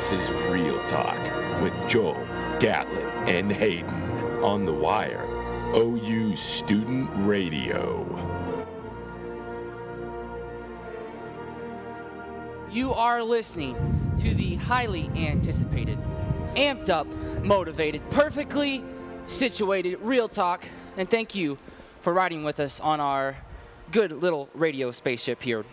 This is Real Talk with Joel, Gatlin, and Hayden on the Wire, OU Student Radio. You are listening to the highly anticipated, amped up, motivated, perfectly situated Real Talk, and thank you for riding with us on our good little radio spaceship here.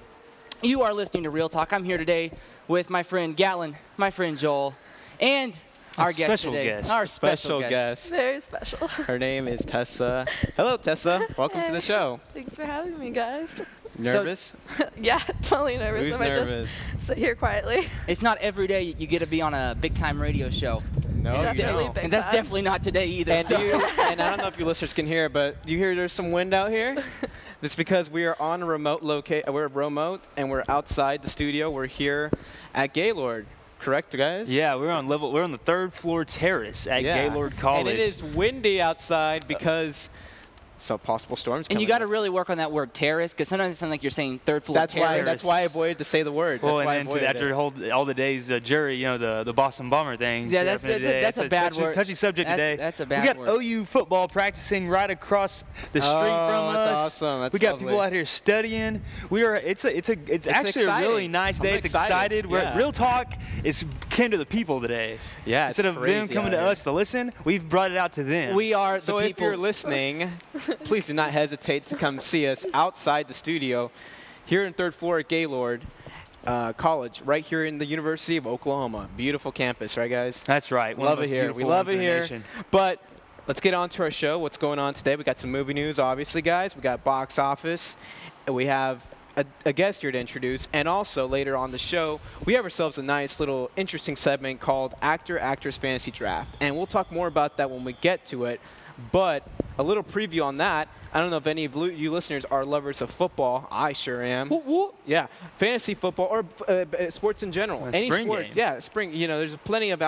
You are listening to Real Talk. I'm here today with my friend Gatlin, my friend Joel, and our guest today. Our special guest. Very special. Her name is Tessa. Hello, Tessa. Welcome to the show. Thanks for having me, guys. Nervous? Yeah, totally nervous. Who's nervous? Just sit here quietly. It's not every day you get to be on a big-time radio show. No, Definitely you big And that's time. definitely not today either. And, so- and I don't know if you listeners can hear, but you hear there's some wind out here? It's because we are on a remote we're remote, and we're outside the studio. We're here at Gaylord. Correct, guys? Yeah, we're on the third floor terrace at Gaylord College. And it is windy outside because some possible storms and coming you got to up. really work on that word terrace, because sometimes it sounds like you're saying third floor terrace. That's why I avoided to say the word. Well, that's why I and then avoided after it. all the days the jury, the Boston Bomber thing. Yeah, that's a bad word. Touchy subject today. That's a bad We got word. OU football practicing right across the street from us. That's awesome. That's we got lovely. people out here studying. It's actually exciting. a really nice day. I'm It's excited. excited. We're Yeah. Real Talk is came to the people today. Yeah, it's Instead of them crazy coming out to here. us to listen, we've brought it out to them. We are So the if you're people's. listening, please do not hesitate to come see us outside the studio here in third floor at Gaylord College, right here in the University of Oklahoma. Beautiful campus, right, guys? That's right. One of Love the it most here. We beautiful love ones it in the here. nation. But let's get on to our show. What's going on today? We got some movie news, obviously, guys. We got box office. And we have a guest here to introduce. And also, later on the show, we have ourselves a nice little interesting segment called Actor-Actress Fantasy Draft. And we'll talk more about that when we get to it. But a little preview on that. I don't know if any of you listeners are lovers of football. I sure am. Yeah, fantasy football or sports in general. Any spring sports. game. Yeah, spring. There's plenty of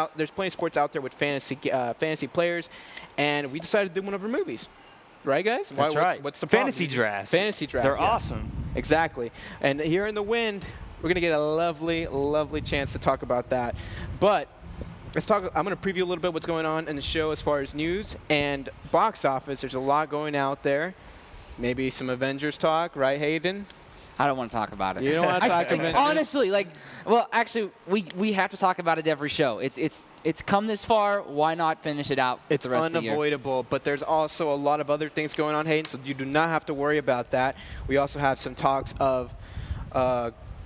sports out there with fantasy players, and we decided to do one of our movies. Right, guys? That's right. What's the problem? Fantasy drafts. Fantasy draft. They're yeah. awesome. Exactly. And here in the wind, we're gonna get a lovely, lovely chance to talk about that. But let's talk. I'm going to preview a little bit what's going on in the show as far as news and box office. There's a lot going out there. Maybe some Avengers talk, right, Hayden? I don't want to talk about it. You don't want to talk Avengers? Honestly, actually, we have to talk about it every show. It's come this far. Why not finish it out? It's the rest of the year? unavoidable, but there's also a lot of other things going on, Hayden, so you do not have to worry about that. We also have some talks of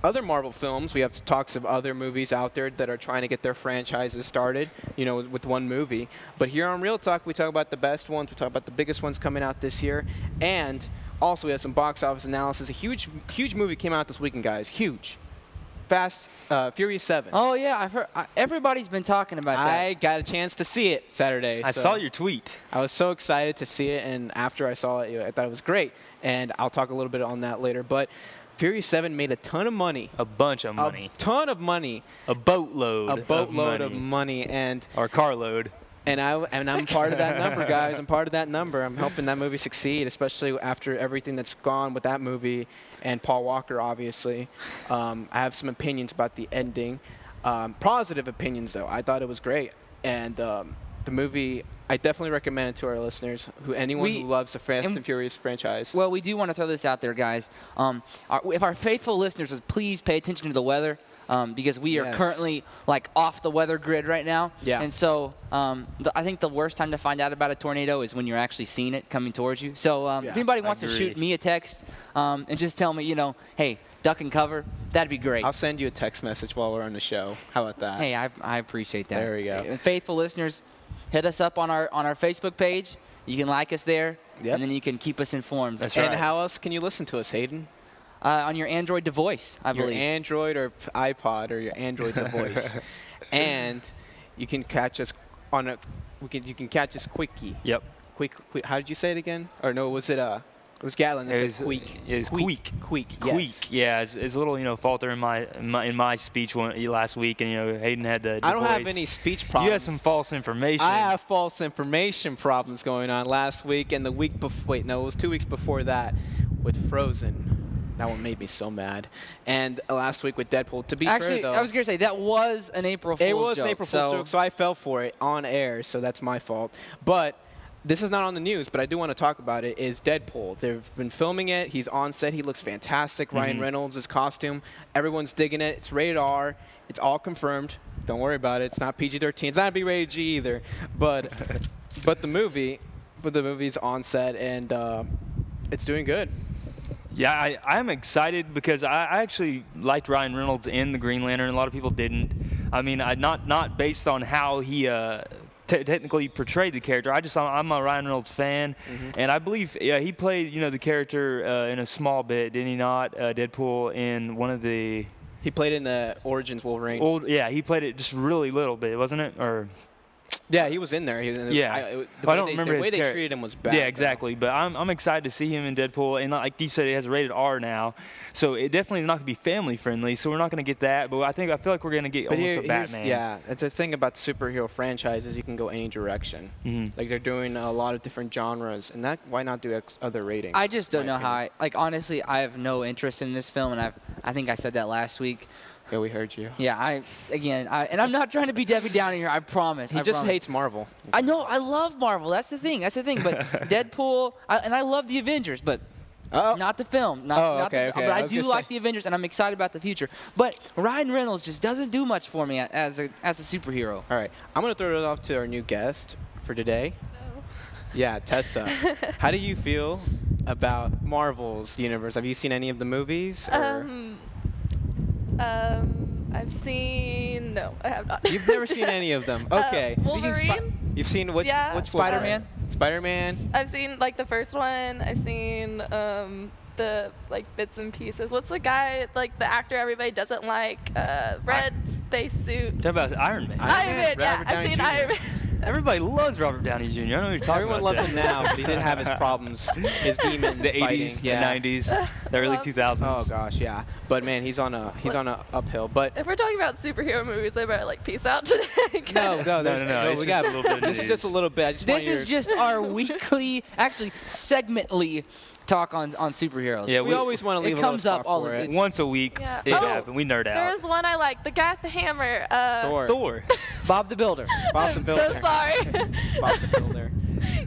other Marvel films. We have talks of other movies out there that are trying to get their franchises started, with one movie. But here on Real Talk, we talk about the best ones. We talk about the biggest ones coming out this year. And also, we have some box office analysis. A huge movie came out this weekend, guys. Huge. Furious 7. Oh, yeah. I've heard. Everybody's been talking about that. I got a chance to see it Saturday. I so saw your tweet. I was so excited to see it, and after I saw it, I thought it was great. And I'll talk a little bit on that later. But Furious 7 made a ton of money. A bunch of money. A ton of money. A boatload. Of money. And Or carload. I'm part of that number, guys. I'm part of that number. I'm helping that movie succeed, especially after everything that's gone with that movie and Paul Walker, obviously. I have some opinions about the ending. Positive opinions, though. I thought it was great. And the movie, I definitely recommend it to our listeners, anyone who loves the Fast and Furious franchise. Well, we do want to throw this out there, guys. If our faithful listeners would please pay attention to the weather, because we are currently off the weather grid right now. Yeah. And so I think the worst time to find out about a tornado is when you're actually seeing it coming towards you. So if anybody wants to shoot me a text and just tell me, hey, duck and cover, that'd be great. I'll send you a text message while we're on the show. How about that? Hey, I appreciate that. There we go. Faithful listeners, hit us up on our Facebook page. You can like us there, Yep. and then you can keep us informed. That's And right. how else can you listen to us, Hayden? On your Android device, I Your believe. Android or iPod or your Android device. And you can catch us you can catch us quickie. Yep. Quick, how did you say it again? Or no, was it it was Gatlin that said queek. It was queek. Queek, Queek. yes. Yeah, it's a little falter in my speech last week, and Hayden had the. I don't have voice. any speech problems. You had some false information. I have false information problems going on last week and the week before. Wait, no, it was 2 weeks before that with Frozen. That one made me so mad. And last week with Deadpool, to be Actually, fair, though, I was going to say, that was an April Fool's it was joke. an April Fool's joke, so I fell for it on air, so that's my fault. But this is not on the news, but I do want to talk about it, is Deadpool. They've been filming it. He's on set. He looks fantastic. Ryan Reynolds' his costume. Everyone's digging it. It's rated R. It's all confirmed. Don't worry about it. It's not PG-13. It's not B-rated G either. But the movie's on set, and it's doing good. Yeah, I'm excited because I actually liked Ryan Reynolds in the Green Lantern. A lot of people didn't. I mean, not based on how he technically portrayed the character. I'm a Ryan Reynolds fan, and I believe he played the character in a small bit, did he not? Deadpool in one of the. He played in the Origins Wolverine. He played it just really little bit, wasn't it? Or. Yeah, he was in there. I don't remember the way his they character. treated him was bad. Yeah, exactly. But I'm excited to see him in Deadpool, and like you said, it has a rated R now, so it definitely is not going to be family friendly. So we're not going to get that. But I feel like we're going to get almost a Batman. Yeah, it's a thing about superhero franchises. You can go any direction. Like they're doing a lot of different genres, and why not do other ratings? I just don't know how. Honestly, I have no interest in this film, and I think I said that last week. Yeah, we heard you. Yeah, and I'm not trying to be Debbie Downer here. I promise. He just hates Marvel. I know. I love Marvel. That's the thing. But Deadpool, and I love the Avengers, but not the film. Okay. But I do like the Avengers, and I'm excited about the future. But Ryan Reynolds just doesn't do much for me as a superhero. All right, I'm gonna throw it off to our new guest for today. No. Yeah, Tessa. How do you feel about Marvel's universe? Have you seen any of the movies? Or? I've seen. No, I have not. You've never seen any of them. Okay. Wolverine. You've seen which? Yeah. Which Spider-Man? Spider-Man. I've seen the first one. I've seen the bits and pieces. What's the guy the actor everybody doesn't like? Red spacesuit. Talk about Iron Man. Iron Man. Yeah, Robert I've Downey seen Jr. Iron Man. Everybody loves Robert Downey Jr. I don't know what you're talking Everyone about. loves him now, but he did have his problems, his demons. The fighting. 80s, Yeah. the 90s, the early 2000s. Oh gosh, yeah. But man, he's on a uphill. But If we're talking about superhero movies, I better peace out today. no, it's we just got a little bit of This is just a little bit. I just This want is just our weekly, actually segmently talk on superheroes. Yeah, we always want to leave it a comes little up talk all for the it. Once a week, Yeah. it Oh, happens. We nerd There out. was one I liked. The guy with the hammer. Thor. Bob the Builder. Bob the I'm Builder. so sorry. Bob the Builder.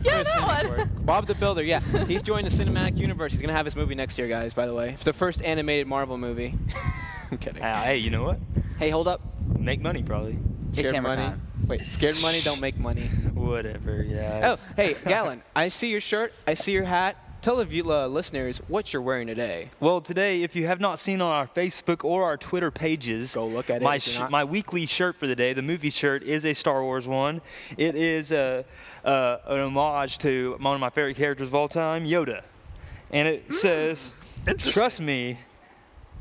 Yeah, Chris that one. Hemsworth. Bob the Builder, yeah. He's joined the cinematic universe. He's going to have his movie next year, guys, by the way. It's the first animated Marvel movie. I'm kidding. Hey, you know what? Hey, hold up. Make money, probably. It's Scared hammer money? time. Wait, scared money don't make money. Whatever, yeah. Oh, hey, Gillan, I see your shirt. I see your hat. Tell the listeners what you're wearing today. Well, today, if you have not seen on our Facebook or our Twitter pages, Go look at it if you're not. my weekly shirt for the day, the movie shirt, is a Star Wars one. It is an homage to one of my favorite characters of all time, Yoda. And it says, "Trust me,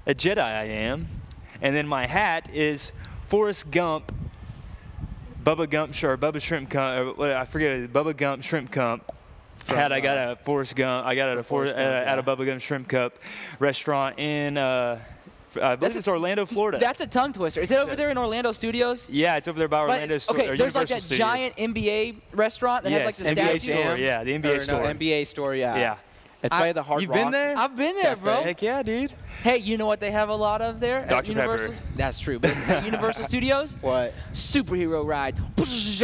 a Jedi I am." And then my hat is Forrest Gump, Bubba Shrimp Gump, I forget, Bubba Gump Shrimp Gump. I got a Forrest Gump. I got it at a Bubba Gump Shrimp Cup restaurant in, I believe it's Orlando, Florida. That's a tongue twister. Is it over there in Orlando Studios? Yeah, it's over there by Orlando. Okay, there's like Universal that Studios. giant NBA restaurant that has like the NBA statue. Jam. Yeah, the NBA store. NBA store, yeah. Yeah. It's by the Hard You've Rock. been there? I've been there, bro. Heck yeah, dude. Hey, you know what they have a lot of there at Dr. Universal? Pepper. That's true. But at Universal Studios, What? superhero ride,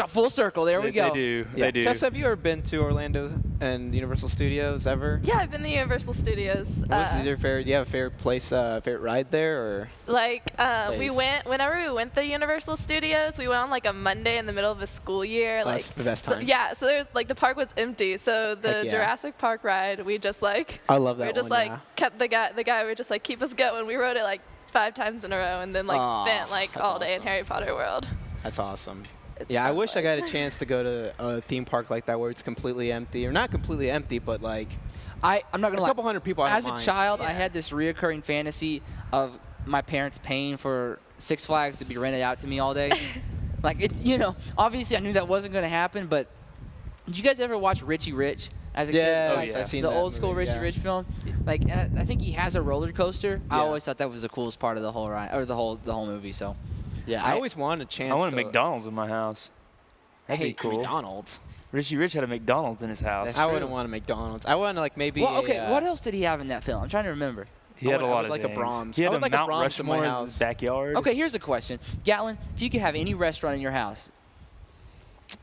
full circle. There we go. They do. Yeah. They do. Tess, have you ever been to Orlando and Universal Studios ever? Yeah, I've been to Universal Studios. What was your favorite? Do you have a favorite place, favorite ride there, or? We place? whenever we went to Universal Studios, we went on a Monday in the middle of a school year. That's the best time. So there's the park was empty, so the Heck yeah. Jurassic Park ride, we just I love that we just one, yeah. kept the guy we just keep us going. We rode it 5 times in a row, and then Aw, spent that's all day in awesome. Harry Potter World. That's awesome. It's Yeah, I fun wish I place. got a chance to go to a theme park like that where it's completely empty, or not completely empty, but I'm not gonna a lie. couple hundred people. I don't As a mind. child, I Yeah. had this reoccurring fantasy of my parents paying for Six Flags to be rented out to me all day. Obviously I knew that wasn't gonna happen, but did you guys ever watch Richie Rich as a Yeah, kid? I've seen the that old school movie, Richie yeah. Rich film. And I think he has a roller coaster. I Yeah. always thought that was the coolest part of the whole ride, or the whole movie. So Yeah, I always wanted a chance. I want a to McDonald's in my house. That'd be cool. McDonald's. Richie Rich had a McDonald's in his house. That's I true. wouldn't want a McDonald's. I want maybe. well, okay. What else did he have in that film? I'm trying to remember. He had a lot I would of like things. a Brahms. He had I would a like Mount a Brahms in my Rushmore in house. his backyard. Okay, here's a question. Gatlin, if you could have any restaurant in your house,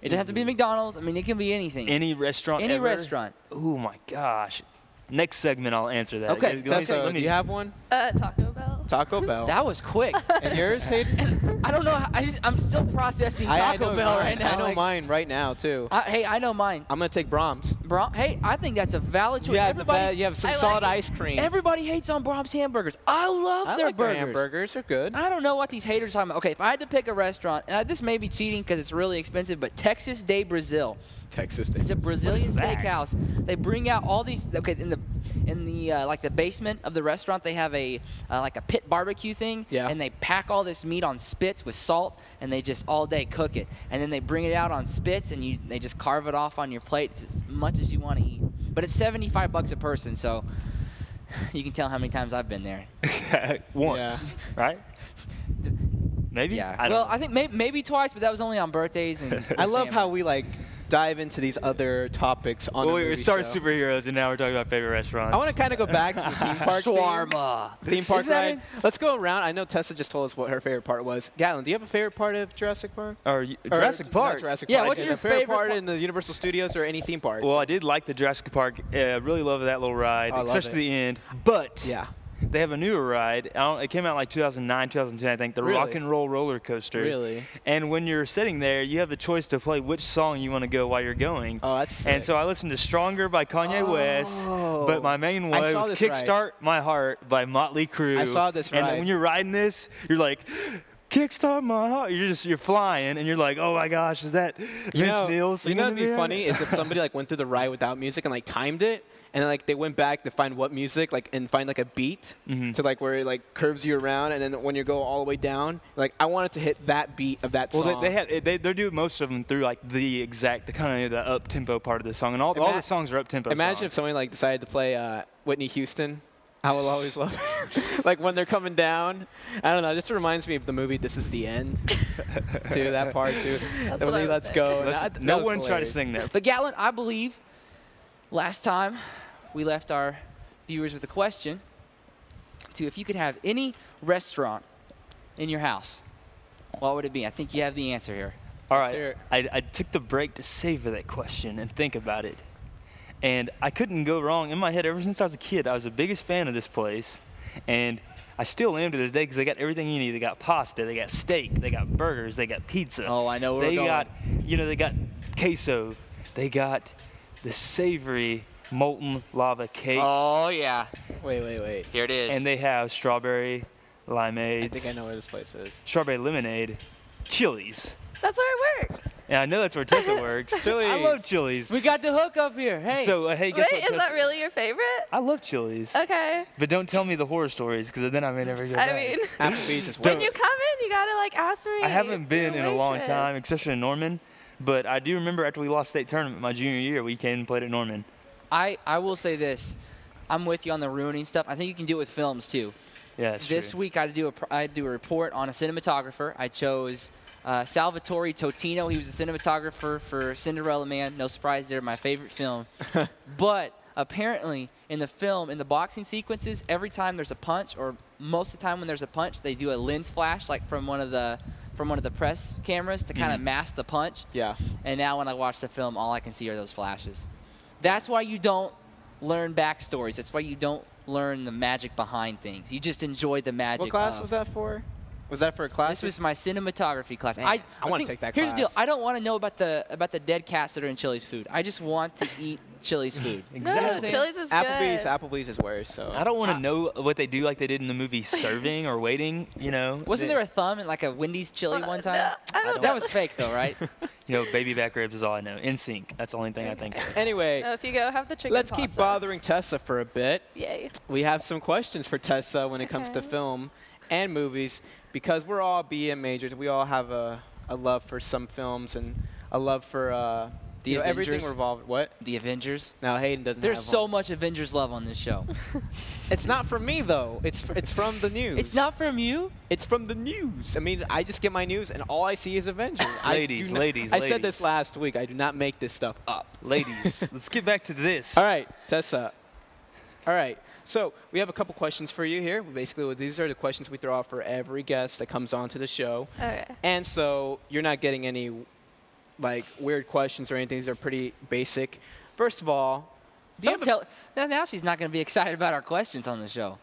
it doesn't have to be McDonald's. I mean, it can be anything. Any restaurant Any ever? restaurant. Oh, my gosh. Next segment, I'll answer that. Okay, Let me- Tessa, let me- do you have one? Taco Bell. Taco Bell. That was quick. And yours, Hayden? I don't know. I'm still processing I Taco know Bell mine. right now. I know like, mine right now, too. Hey, I know mine. I'm going to take Brahms. Hey, I think that's a valid choice. Yeah, Everybody's- you have some I solid like it. ice cream. Everybody hates on Brahms hamburgers. I love I their like burgers. their hamburgers. They're good. I don't know what these haters are talking about. Okay, if I had to pick a restaurant, and this may be cheating because it's really expensive, but Texas de Brazil. Texas. It's a Brazilian What is that? steakhouse. They bring out all these. Okay, in the like the basement of the restaurant, they have a like a pit barbecue thing. Yeah. And they pack all this meat on spits with salt, and they just all day cook it. And then they bring it out on spits, and they just carve it off on your plate. It's as much as you want to eat. But it's $75 a person, so you can tell how many times I've been there. Once, right? Maybe? Yeah. I don't know. I think maybe twice, but that was only on birthdays. And I love family. how we like dive into these other topics on Well, a we movie started show. superheroes, and now we're talking about favorite restaurants. I want to kind of go back to the theme park Shawarma. theme park Isn't that ride. it? Let's go around. I know Tessa just told us what her favorite part was. Gatlin, do you have a favorite part of Jurassic Park? Or Jurassic Park. Not Jurassic Yeah, Park. what's And your a favorite favorite part part? in the Universal Studios or any theme park? Well, I did like the Jurassic Park. Really love that little ride, I love especially it. the end. But Yeah. they have a newer ride. It came out like 2009, 2010, I think. The Really? Rock and Roll Roller Coaster. Really? And when you're sitting there, you have the choice to play which song you want to go while you're going. Oh, that's sick. And so I listened to Stronger by Kanye West, but my main I one saw was this Kickstart My Heart by Motley Crue. I saw this And ride. when you're riding this, you're like, Kickstart My Heart. You're flying, and you're like, oh my gosh, is that Vince Neil You know singing what'd be in there? funny is if somebody like went through the ride without music and like timed it, and then, like they went back to find what music, like and find like a beat to like where it like curves you around, and then when you go all the way down, like I wanted to hit that beat of that song. Well, they do most of them through like the exact kind of the up tempo part of the song, and all the songs are up tempo. Imagine if somebody like decided to play Whitney Houston. I will always love it. Like when they're coming down. I don't know. It just reminds me of the movie This Is the End. Too, that part too. That's The what I movie would Let's think. Go. no one tried to sing that. But Gatlin, I believe last time we left our viewers with a question to if you could have any restaurant in your house, what would it be? I think you have the answer here. All Let's hear right, it. I took the break to savor that question and think about it. And I couldn't go wrong. In my head, ever since I was a kid, I was the biggest fan of this place. And I still am to this day because they got everything you need. They got pasta, they got steak, they got burgers, they got pizza. Oh, I know where they we're going. got, they got queso. They got the savory molten lava cake. Oh, yeah. Wait. Here it is. And they have strawberry limeades. I think I know where this place is. Strawberry lemonade. Chili's. That's where I work. And I know that's where Tessa works. Chili's. I love Chili's. we got the hook up here. Hey. So, hey, guess Wait, what? is that really your favorite? I love Chili's. Okay. But don't tell me the horror stories, because then I may never go back. I mean, Applebee's is when worse. you come in, you gotta like ask me. I haven't been You're in a long waitress. time, especially in Norman. But I do remember after we lost state tournament my junior year, we came and played at Norman. I will say this. I'm with you on the ruining stuff. I think you can do it with films, too. Yeah, that's This true. week I had to do a report on a cinematographer. I chose Salvatore Totino. He was a cinematographer for Cinderella Man. No surprise there, my favorite film. But apparently in the film, in the boxing sequences, every time there's a punch, or most of the time when there's a punch, they do a lens flash like from one of the press cameras to kind of mask the punch. Yeah. And now when I watch the film, all I can see are those flashes. That's why you don't learn backstories. That's why you don't learn the magic behind things. You just enjoy the magic. What class of- was that for? Was that for a class? This was my cinematography class. Man, I wanna think- take that Here's the deal. class. I don't want to know about the dead cats that are in Chili's food. I just want to eat Chili's food. No, Exactly. Chili's is Applebee's. good. Applebee's is worse. So I don't want to know what they do like they did in the movie Serving or Waiting, Wasn't there a thumb in like a Wendy's chili one time? No, I don't That know. was fake though, right? Baby back ribs is all I know. In sync. That's the only thing I think of. Anyway, No, if you go have the chicken let's keep pasta. bothering Tessa for a bit. Yay. We have some questions for Tessa when it comes to Okay. film and movies, because we're all BM majors. We all have a love for some films and a love for The everything Avengers. revolved. What? The Avengers. Now Hayden doesn't. There's have so one. much Avengers love on this show. It's not from me though. It's from the news. It's not from you. It's from the news. I mean, I just get my news and all I see is Avengers. Ladies, ladies, I said this ladies. last week. I do not make this stuff up. Ladies, let's get back to this. All right, Tessa. All right. So we have a couple questions for you here. Basically, these are the questions we throw out for every guest that comes onto the show. Okay. And so you're not getting any like weird questions or anything. These are pretty basic. First of all, Don't tell. Now she's not going to be excited about our questions on the show.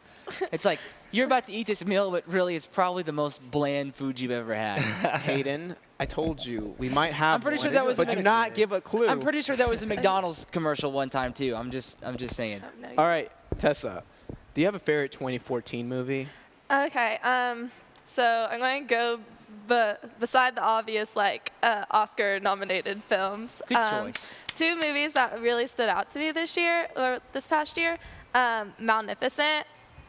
It's like, you're about to eat this meal, but really it's probably the most bland food you've ever had. Hayden, I told you we might have. I'm pretty one, sure that was but a do not give a clue. I'm pretty sure that was a McDonald's commercial one time too. I'm just saying. No, All right, Tessa, do you have a favorite 2014 movie? Okay. So I'm going to go beside the obvious, like, Oscar-nominated films. Good choice. 2 movies that really stood out to me this year, or this past year. Magnificent.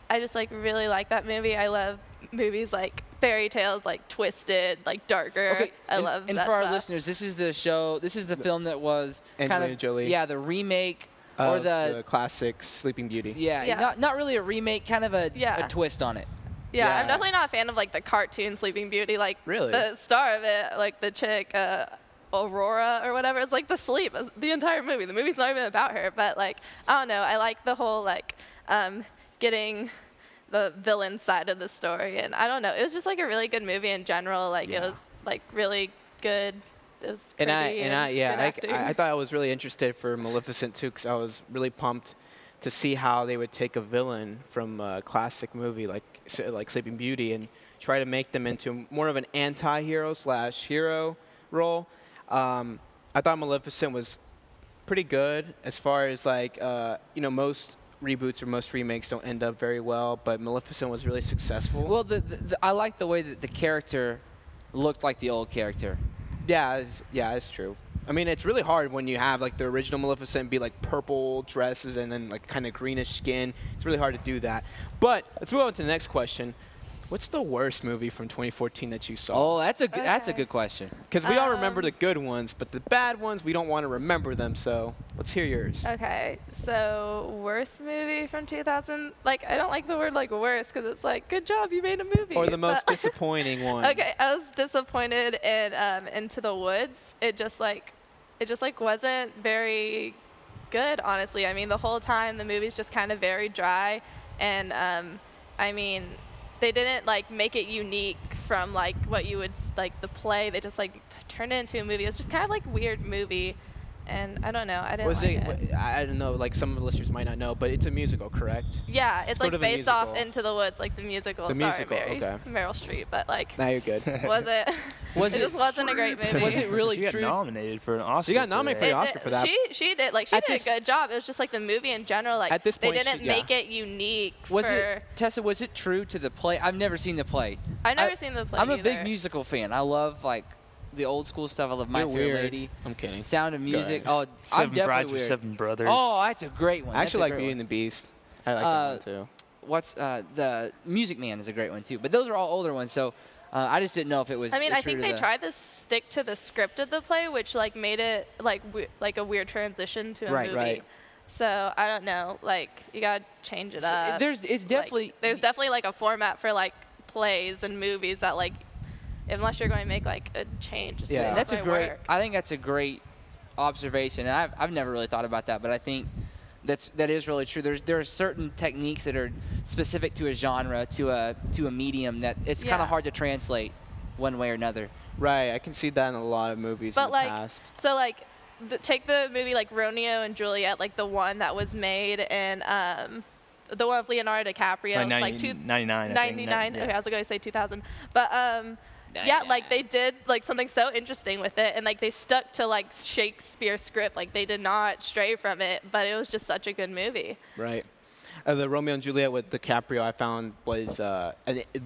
I just, like, really like that movie. I love movies like fairy tales, like Twisted, like darker. Okay, I love and that for our stuff. listeners, this is the film that was kind Angelina of Jolie. Yeah, the remake or Of the classic Sleeping Beauty. Yeah. not really a remake, kind of a twist on it. Yeah, Yeah. I'm definitely not a fan of like the cartoon Sleeping Beauty. Like Really? the star of it, like the chick Aurora or whatever, it's like the sleep the entire movie. The movie's not even about her, but like I don't know. I like the whole like getting the villain side of the story, and I don't know. It was just like a really good movie in general. Like it was like really good. It was And pretty good acting. I thought I was really interested for Maleficent too, because I was really pumped to see how they would take a villain from a classic movie like Sleeping Beauty and try to make them into more of an anti-hero / hero role. I thought Maleficent was pretty good as far as like most reboots or most remakes don't end up very well, but Maleficent was really successful. Well, I like the way that the character looked like the old character. Yeah, it's true. I mean, it's really hard when you have like the original Maleficent be like purple dresses and then like kind of greenish skin. It's really hard to do that. But let's move on to the next question. What's the worst movie from 2014 that you saw? Oh, that's a good question. Because we all remember the good ones, but the bad ones, we don't want to remember them. So let's hear yours. Okay, so worst movie from 2000. Like I don't like the word like worst because it's like good job you made a movie. Or the most but- disappointing one. Okay, I was disappointed in Into the Woods. It just wasn't very good, honestly. I mean, the whole time the movie's just kind of very dry, and I mean, they didn't like make it unique from like what you would like the play. They just like turned it into a movie. It was just kind of like weird movie, and I don't know. I didn't like it. I don't know. Like some of the listeners might not know, but it's a musical, correct? Yeah, it's Sort like of a based off musical. Into the Woods, like the musical. The Sorry, musical, okay. Meryl Streep, but like Now you're good. it just wasn't a great movie. Was it really She got true? nominated for an Oscar. She got for nominated for that. the Oscar for that. She did like she At did a this- good job. It was just like the movie in general. Like At this point, they didn't she- make it unique. Was for, it Tessa? Was it true to the play? I've never seen the play. I've never seen the play. I'm a big either. musical fan. I love like the old school stuff. I love My You're Fair weird. Lady, I'm kidding. Sound of Music. ahead. Oh, I'm Seven definitely Brides for weird. Seven Brothers. Oh, that's a great one. I actually like Beauty Beauty and the Beast. I like that one too. What's the Music Man is a great one too. But those are all older ones. So I just didn't know if it was. I mean, I true think to they the- tried to stick to the script of the play, which like made it like like a weird transition to a Right, movie. right. So I don't know. Like you gotta change it So, up. it's Like, definitely there's definitely like a format for like plays and movies that like unless you're going to make like a change. It's Yeah. just And not that's a gonna great. work. I think that's a great observation, and I've never really thought about that, but I think that is really true. There are certain techniques that are specific to a genre, to a medium that it's kind Yeah. of hard to translate one way or another. Right, I can see that in a lot of movies in But the like, past. so like, take the movie like Romeo and Juliet, like the one that was made in the one with Leonardo DiCaprio, like 99. 99. Yeah. Okay, I was going to say 2000, but yeah, like they did like something so interesting with it, and like they stuck to like Shakespeare script, like they did not stray from it, but it was just such a good movie. Right. The Romeo and Juliet with DiCaprio I found was a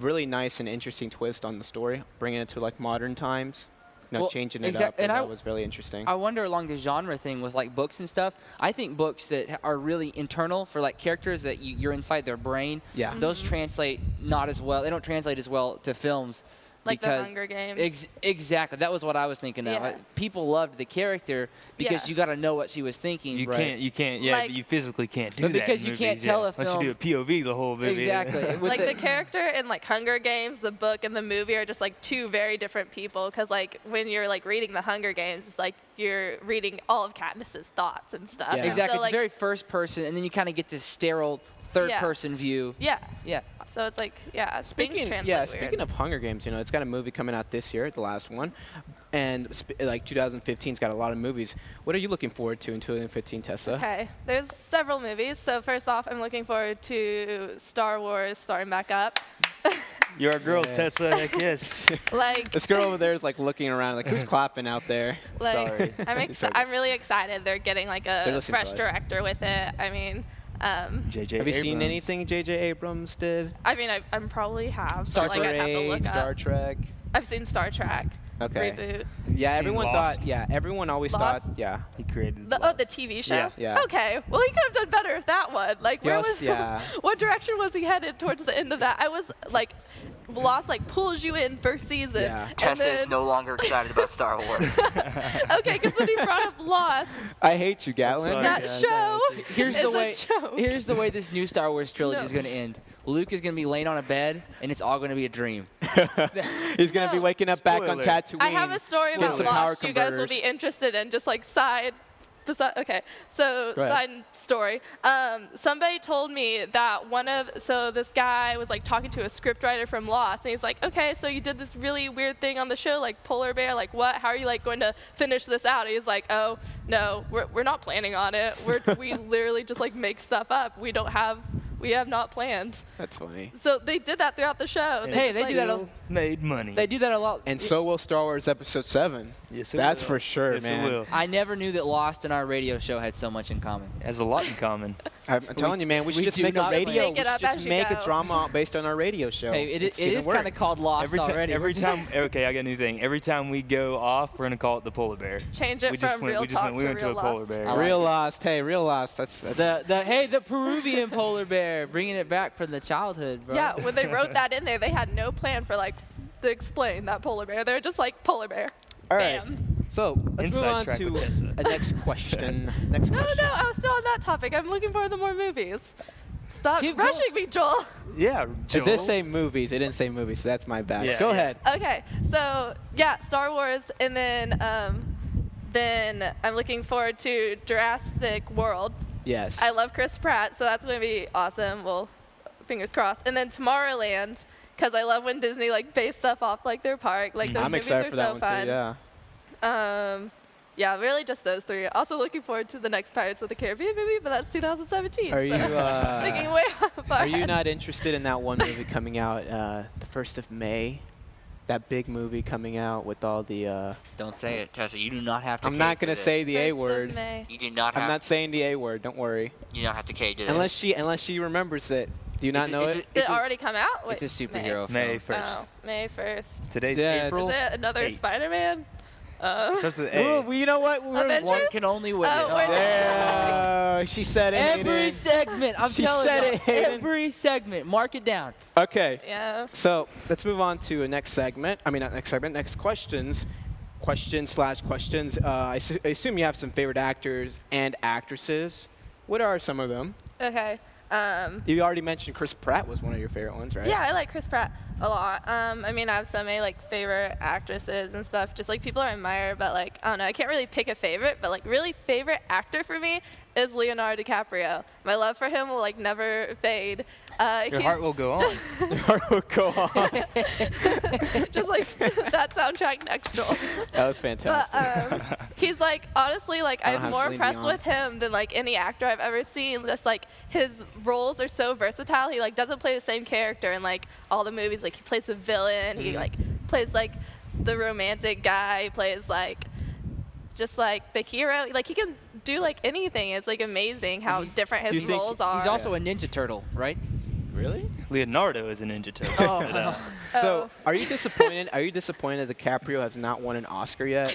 really nice and interesting twist on the story, bringing it to like modern times, Well, changing it exact- up. and that I- was really interesting. I wonder along the genre thing with like books and stuff. I think books that are really internal for like characters that you're inside their brain. Yeah. Those translate not as well. They don't translate as well to films Like the because Hunger Games. Exactly. That was what I was thinking of. Yeah. People loved the character because Yeah. you got to know what she was thinking. You right? can't. Yeah, Like- but you physically can't do But that. because in you can't movies, tell yeah. a Unless you do a POV the whole movie. Exactly. With Like the character in like Hunger Games, the book and the movie are just like two very different people. Because like when you're like reading the Hunger Games, it's like you're reading all of Katniss's thoughts and stuff. Yeah. And Exactly. so, It's like, very first person, and then you kind of get this sterile third person view. Yeah. Yeah. So it's like, yeah, things translate Yeah, weird. speaking of Hunger Games, you know, it's got a movie coming out this year, the last one, and like 2015's got a lot of movies. What are you looking forward to in 2015, Tessa? Okay, there's several movies. So first off, I'm looking forward to Star Wars starting back up. You're a girl, Yeah. Tessa. Heck yes. Like, This girl over there is like looking around, like who's clapping out there? Sorry. I'm I'm really excited. They're getting like They're a listening to fresh us. director with it. I mean, JJ. Have you seen Abrams. anything J.J. Abrams did? I'm probably have. Star but, like, I'd have to Trek, look Star up. Trek. I've seen Star Trek. Okay. Reboot. Yeah, Seen everyone Lost? thought. Yeah, everyone always Lost? thought. Yeah. He created. The Lost. TV show? Yeah. Yeah. Okay. Well, he could have done better if that one. Like, where Yes, was? yeah. What direction was he headed towards the end of that? I was like, Lost like pulls you in first season. Yeah. and Tessa is then- no longer excited about Star Wars. Okay, because then he brought up Lost. I hate you, Gatlin. Sorry, That guys, show. Here's is the a way. joke. Here's the way this new Star Wars trilogy No. is going to end. Luke is going to be laying on a bed, and it's all going to be a dream. He's gonna be waking up back on Spoiler. Tatooine. I have a story getting about some power Lost you guys will converters. be interested in, just like side. Okay, so Go ahead. side story. Somebody told me that this guy was like talking to a scriptwriter from Lost, and he's like, okay, so you did this really weird thing on the show, like polar bear, like what? How are you like going to finish this out? And he's like, oh no, we're not planning on it. We literally just like make stuff up. We have not planned. That's funny. So they did that throughout the show. And Hey, it they do that still made money. They do that a lot. And so will Star Wars Episode 7. Yes, it That's will. for sure, Yes, man. It will. I never knew that Lost and our radio show had so much in common. It has a lot in common. I'm telling you, man, we should we just do make a not radio. Make it We should up just as you make a go. drama based on our radio show. Hey, it It's is gonna work. kind of called Lost Every time, already. every time. Okay, I got a new thing. Every time we go off, we're gonna call it the polar bear. Change it We just from went. real We just talk went. We went to to a real polar Lost. bear. I like Real Lost. Hey, Real Lost. That's the Peruvian polar bear, bringing it back from the childhood, bro. Yeah, when they wrote that in there, they had no plan for like to explain that polar bear. They're just like polar bear. all right. Bam. So let's Inside move on track to with Tessa. a next question. Next No, question. I was still on that topic. I'm looking forward to more movies. Stop Keep rushing me, Joel. Yeah. It Joel. did say movies. It didn't say movies, so that's my bad. Yeah, Go yeah. ahead. Okay, so yeah, Star Wars, and then I'm looking forward to Jurassic World. Yes. I love Chris Pratt, so that's gonna be awesome. Well, fingers crossed. And then Tomorrowland, because I love when Disney like base stuff off like their park. Like those I'm movies excited are for that so one fun. too. Yeah. Yeah, really just those three. Also looking forward to the next Pirates of the Caribbean movie, but that's 2017. Are you so thinking way far are you ahead. not interested in that one movie coming out the 1st of May? That big movie coming out with all the. Don't say it, Tessa. You do not have to. I'm not gonna say the A 1st of word. May. You do not I'm have. not saying the A word. Don't worry. You don't have to cage it. Unless she remembers it. Do you not know it? Did it already come out? It's a Wait, superhero May film. 1st. Oh, May 1st. Today's Yeah. April. Is it another 8th. Spider-Man? Starts with A. Well, you know what? Avengers? One can only win. Oh, we're Yeah, she said it. Every Hayden. segment, I'm She telling said you, it, Hayden. every segment, mark it down. Okay. Yeah. So let's move on to a next segment. I mean, not next segment. Next questions. Questions. I assume you have some favorite actors and actresses. What are some of them? Okay. You already mentioned Chris Pratt was one of your favorite ones, right? Yeah, I like Chris Pratt a lot. I mean, I have so many like favorite actresses and stuff, just like people I admire, but like I don't know, I can't really pick a favorite, but like really favorite actor for me is Leonardo DiCaprio. My love for him will like never fade. Your heart will go on. Your heart will go on. just like that soundtrack next, Joel. That was fantastic. But he's like honestly like I don't I'm have more Celine impressed Dion. with him than like any actor I've ever seen. Just like his roles are so versatile. He like doesn't play the same character in like all the movies. Like he plays a villain. He like plays like the romantic guy. He plays like just like the hero. Like he can do like anything. It's like amazing how different do you his think roles are. He's also a Ninja Turtle, right? Really? Leonardo is a Ninja Turtle. Oh. Check it out. So, are you disappointed? Are you disappointed that DiCaprio has not won an Oscar yet,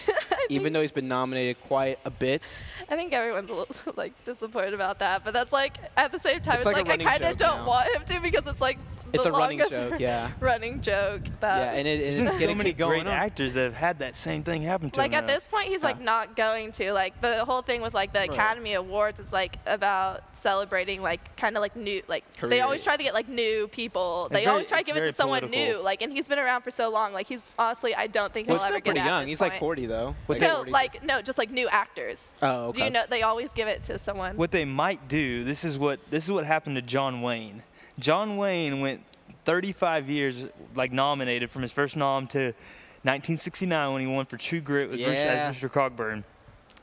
even though he's been nominated quite a bit? I think everyone's a little like disappointed about that, but that's like at the same time, It's it's like a like I running kind of joke don't now. want him to because it's like It's a running longest joke, yeah. running joke. Yeah, and it's so getting many going great on. actors that have had that same thing happen to Like them. at this point, he's like not going to. Like the whole thing with like the Academy Awards is like about celebrating like kind of like new they always try to get like new people. They always try to give it to someone political. new. Like, and he's been around for so long. Like he's honestly, I don't think he'll Well, ever he's still get pretty out. young. He's like 40 though. No, just like new actors. Oh, okay. Do you know they always give it to someone? What they might do, this is what happened to John Wayne. John Wayne went 35 years like nominated from his first nom to 1969 when he won for True Grit with as Mr. Cockburn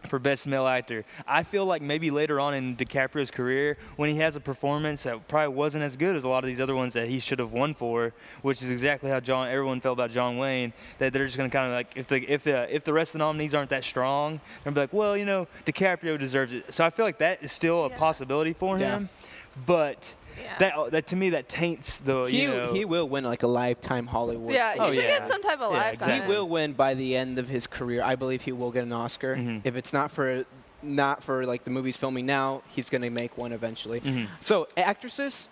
for Best Male Actor. I feel like maybe later on in DiCaprio's career, when he has a performance that probably wasn't as good as a lot of these other ones that he should have won for, which is exactly how everyone felt about John Wayne, that they're just going to kind of like, if the rest of the nominees aren't that strong, they're going to be like, well, you know, DiCaprio deserves it. So I feel like that is still a possibility for him, but... Yeah. That to me that taints the He will win like a lifetime Hollywood. Yeah, Film. he should get some type of lifetime. He will win by the end of his career. I believe he will get an Oscar. If it's not for like the movies filming now, he's gonna make one eventually. So actresses.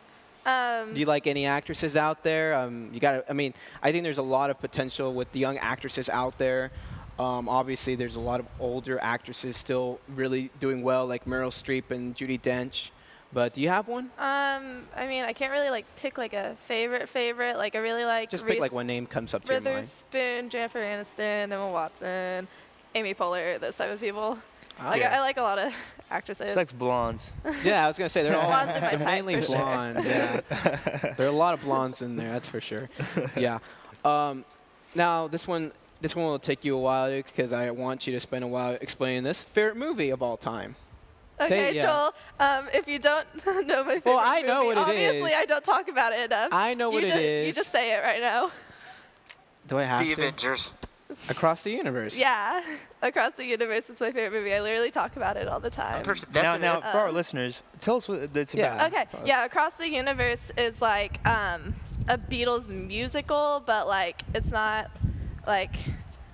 Do you like any actresses out there? I mean, I think there's a lot of potential with the young actresses out there. Obviously, there's a lot of older actresses still really doing well, like Meryl Streep and Judi Dench. But do you have one? I mean, I can't really like pick like a favorite. Like I really like. Just pick like one name comes up to your mind. Witherspoon, Jennifer Aniston, Emma Watson, Amy Poehler, those type of people. Oh. Like I like a lot of actresses. She likes blondes. Yeah, I was gonna say they're all Blondes in my type, mainly for sure. blonde. Yeah, there are a lot of blondes in there. That's for sure. Yeah. Now this one will take you a while because I want you to spend a while explaining this. Favorite movie of all time. Okay, Joel, if you don't know my favorite Well, I know movie, what it is. obviously I don't talk about it enough. I know what it is. You just say it right now. Do I have The to? Avengers. Across the Universe. Yeah, Across the Universe is my favorite movie. I literally talk about it all the time. Now, for our listeners, tell us what it's about. Okay, yeah, Across the Universe is like a Beatles musical, but like it's not like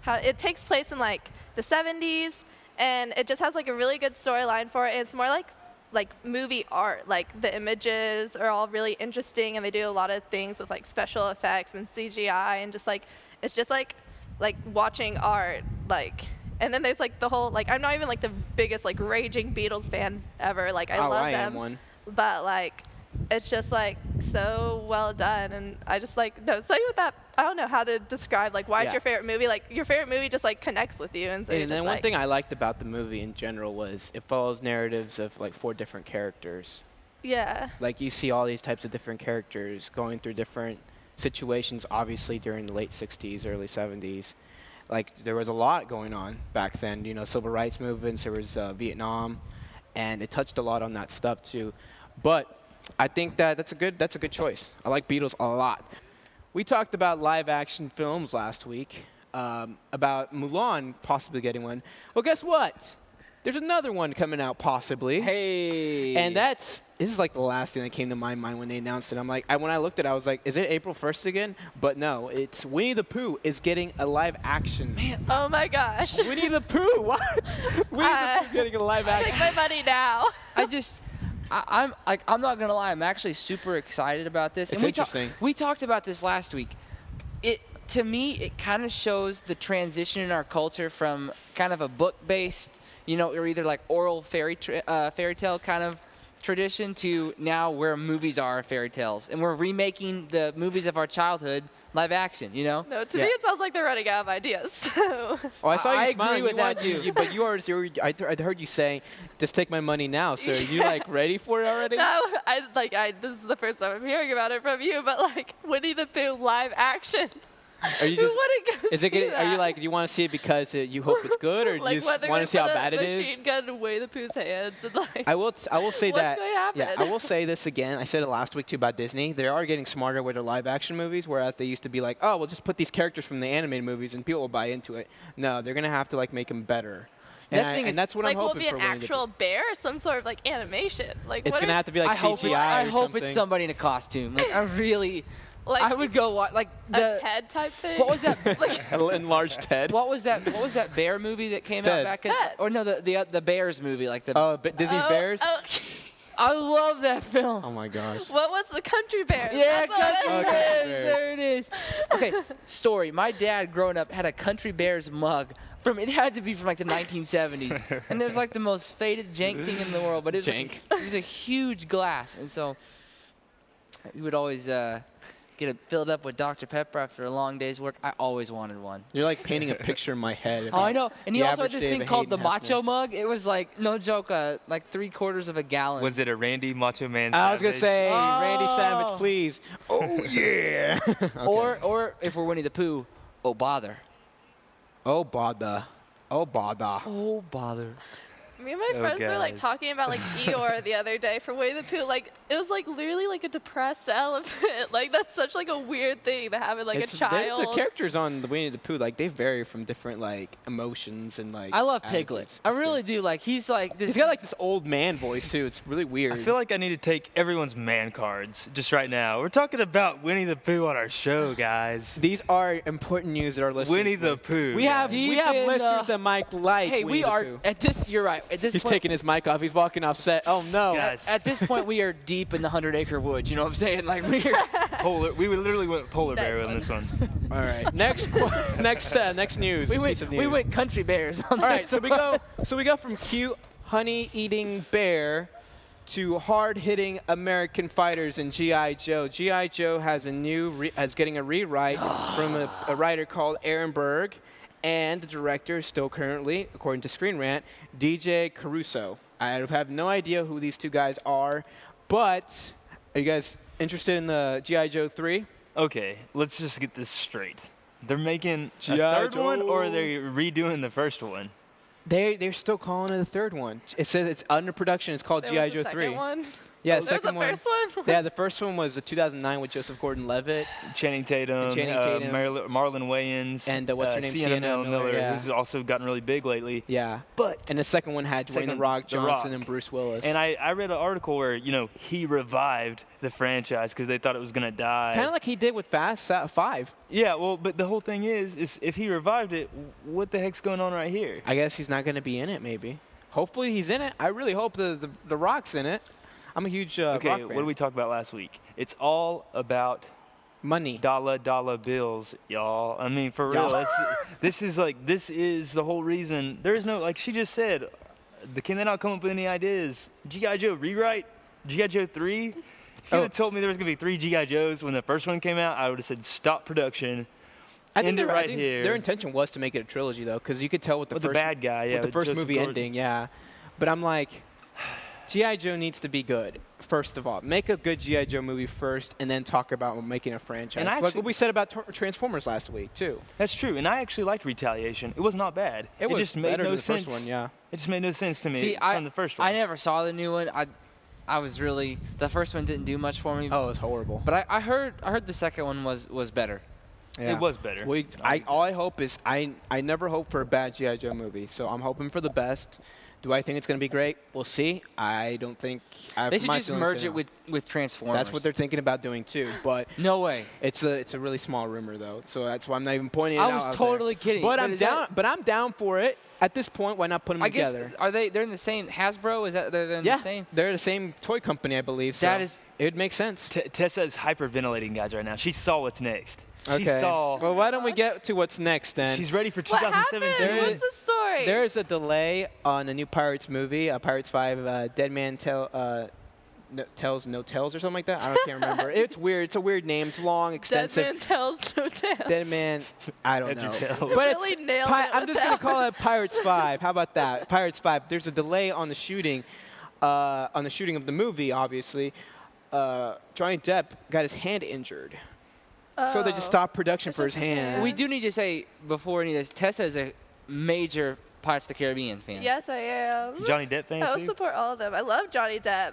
how it takes place in like the 70s. And it just has like a really good storyline for it. It's more like movie art. Like the images are all really interesting, and they do a lot of things with like special effects and CGI, and just like it's just like watching art. Like, and then there's like the whole like I'm not even like the biggest like raging Beatles fan ever. Like I love them. I am one. But like it's just like so well done, and I just like something with that. I don't know how to describe like why it's your favorite movie. Like your favorite movie just like connects with you, and so And then one thing I liked about the movie in general was it follows narratives of like 4 different characters. Yeah. Like you see all these types of different characters going through different situations. Obviously during the late 60s, early 70s, like there was a lot going on back then. You know, civil rights movements. There was Vietnam, and it touched a lot on that stuff too. But I think that's a good choice. I like Beatles a lot. We talked about live action films last week, about Mulan possibly getting one. Well, guess what? There's another one coming out possibly. Hey. And this is like the last thing that came to my mind when they announced it. I'm like, when I looked at it, I was like, is it April 1st again? But no, it's Winnie the Pooh is getting a live action. Man, Oh my gosh. Winnie the Pooh, what? Winnie the Pooh getting a live action. Take my money now. I'm not gonna lie. I'm actually super excited about this. It's interesting. We talked about this last week. To me, it kind of shows the transition in our culture from kind of a book-based, or either like oral fairy tale kind of tradition to now where movies are fairy tales, and we're remaking the movies of our childhood live action. No, to me it sounds like they're running out of ideas. So. Oh, I saw you I smiling. agree with that too. But I heard you say, "Just take my money now." So are you like ready for it already? No, this is the first time I'm hearing about it from you, but like Winnie the Pooh live action. Are you Who just? wouldn't go Is it? see Are you that? like? Do you want to see it because you hope it's good, or do like you when they're want gonna to see how put a bad it is? machine gun in Winnie the Pooh's hands and like. I will say What's that. gonna happen? Yeah, I will say this again. I said it last week too about Disney. They are getting smarter with their live action movies, whereas they used to be like, oh, we'll just put these characters from the animated movies and people will buy into it. No, they're gonna have to like make them better. And that's what like, I'm will hoping it be for an Winnie the actual bear or some sort of like animation? Like It's what gonna have to be like CGI I or hope something. it's somebody in a costume. Like like I would go watch like a Ted type thing. What was that? An enlarged Ted. What was that bear movie that came Ted. out back in? Ted. Or no, the Bears movie, like the. Oh, Disney's Bears. Oh. I love that film. Oh my gosh. What was the Country Bears? Yeah, That's what Country it is. Bears. Bears. There it is. Okay, story. My dad, growing up, had a Country Bears mug. It had to be from like the 1970s, and it was like the most faded jank thing in the world. But it was Jank. it was a huge glass, and so we would always get it filled up with Dr. Pepper after a long day's work. I always wanted one. You're like painting a picture in my head. Oh, I know. And he the also had average this day thing of a called the Hayden Macho Hefner. mug. It was like, no joke, like 3/4 of a gallon. Was it a Randy Macho Man? I was gonna Savage? say, Randy Oh. Savage, please. Oh yeah. Okay. Or if we're Winnie the Pooh, oh bother. Oh bother. Oh bother. Oh bother. Me and my friends were like guys. talking about like Eeyore the other day for Winnie the Pooh. Like it was like literally like a depressed elephant. Like that's such like a weird thing to have in like a child. The characters on the Winnie the Pooh, like they vary from different like emotions and like. I love attitudes. Piglet. I It's really good. do. Like he's like this. He's got like this old man voice too. It's really weird. I feel like I need to take everyone's man cards just right now. We're talking about Winnie the Pooh on our show, guys. these are important news that our listeners. Winnie the like. Pooh. We have Deep in, listeners that might like. Hey, Winnie we the are Pooh. at this. You're right. At this He's point, taking his mic off. He's walking off set. Oh no. Guys. At this point, we are deep in the 100-acre woods. You know what I'm saying? Like we're. We literally went polar bear Nice on one. this one. All right. Next next news. we piece of news. went Country Bears. On All right, this so we one. go from cute honey-eating bear to hard-hitting American fighters in G.I. Joe. G.I. Joe has getting a rewrite from a writer called Aaron Berg, and the director is still currently, according to Screen Rant, DJ Caruso. I have no idea who these two guys are, but are you guys interested in the G.I. Joe 3? Okay, let's just get this straight. They're making a G.I. third one, or are Joe. they redoing the first one? They're still calling it the third one. It says it's under production. It's called There G.I. was a Joe second 3. One. Yeah, the There was second the one. first one. Yeah, the first one was 2009 with Joseph Gordon-Levitt. Channing Tatum, Tatum. Marlon Wayans, And, what's her name? Sienna Sienna Miller, Miller, yeah. who's also gotten really big lately. Yeah. But And the second one had Dwayne Second, The Rock The Johnson Rock. and Bruce Willis. And I read an article where he revived the franchise because they thought it was gonna die. kind of like he did with Fast 5. Yeah, well, but the whole thing is if he revived it, what the heck's going on right here? I guess he's not going to be in it, maybe. Hopefully he's in it. I really hope the Rock's in it. I'm a huge Rock Okay, fan. what did we talk about last week? It's all about Money. dollar bills, y'all. I mean, for real. Y'all. This is the whole reason. There is no, like she just said, can they not come up with any ideas? G.I. Joe rewrite? G.I. Joe 3? If you had told me there was going to be 3 G.I. Joes when the first one came out, I would have said stop production. End it right here. Their intention was to make it a trilogy, though, because you could tell with the With first the bad guy, yeah. with the first Joseph movie Gordon. ending, yeah. But I'm like, G.I. Joe needs to be good, first of all. Make a good G.I. Joe movie first, and then talk about making a franchise. And Like actually- what we said about Transformers last week, too. That's true, and I actually liked Retaliation. It was not bad. It was just made better no than the sense. first one, yeah. It just made no sense to me See, from the first one. I never saw the new one. I was really the first one didn't do much for me. Oh, it was horrible. But I heard the second one was better. Yeah. It was better. All I hope is I never hope for a bad G.I. Joe movie, so I'm hoping for the best. Do I think it's going to be great? We'll see. I don't think. They should just merge it with Transformers. That's what they're thinking about doing too, but No way. it's a really small rumor though, so that's why I'm not even pointing it out. I was out totally there. kidding. But But I'm is down. that- But I'm down for it. At this point, why not put them I guess together? they're in the same Hasbro? Is that they're in Yeah, the same? they're the same toy company, I believe. So That is- it would make sense. Tessa is hyperventilating, guys, right now. She saw what's next. She Okay. saw. Well, why don't we get to what's next then? She's ready for What happened? 2017. What's the story? There is a delay on a new Pirates movie, Pirates 5, Dead Man Tells No Tells or something like that. I can't remember. It's weird. It's a weird name. It's long, Dead extensive. Man tells no tale. Dead Man, I don't Heads or know. tails? But Really it's nailed it I'm with just gonna that call it Pirates 5. How about that? Pirates 5. There's a delay on the shooting, of the movie. Obviously, Johnny Depp got his hand injured, so they just Oh. stopped production That's for his just his hand. hand. We do need to say before any of this, Tessa is a major Pirates of the Caribbean fan. Yes, I am. Johnny Depp fan I will too? support all of them. I love Johnny Depp.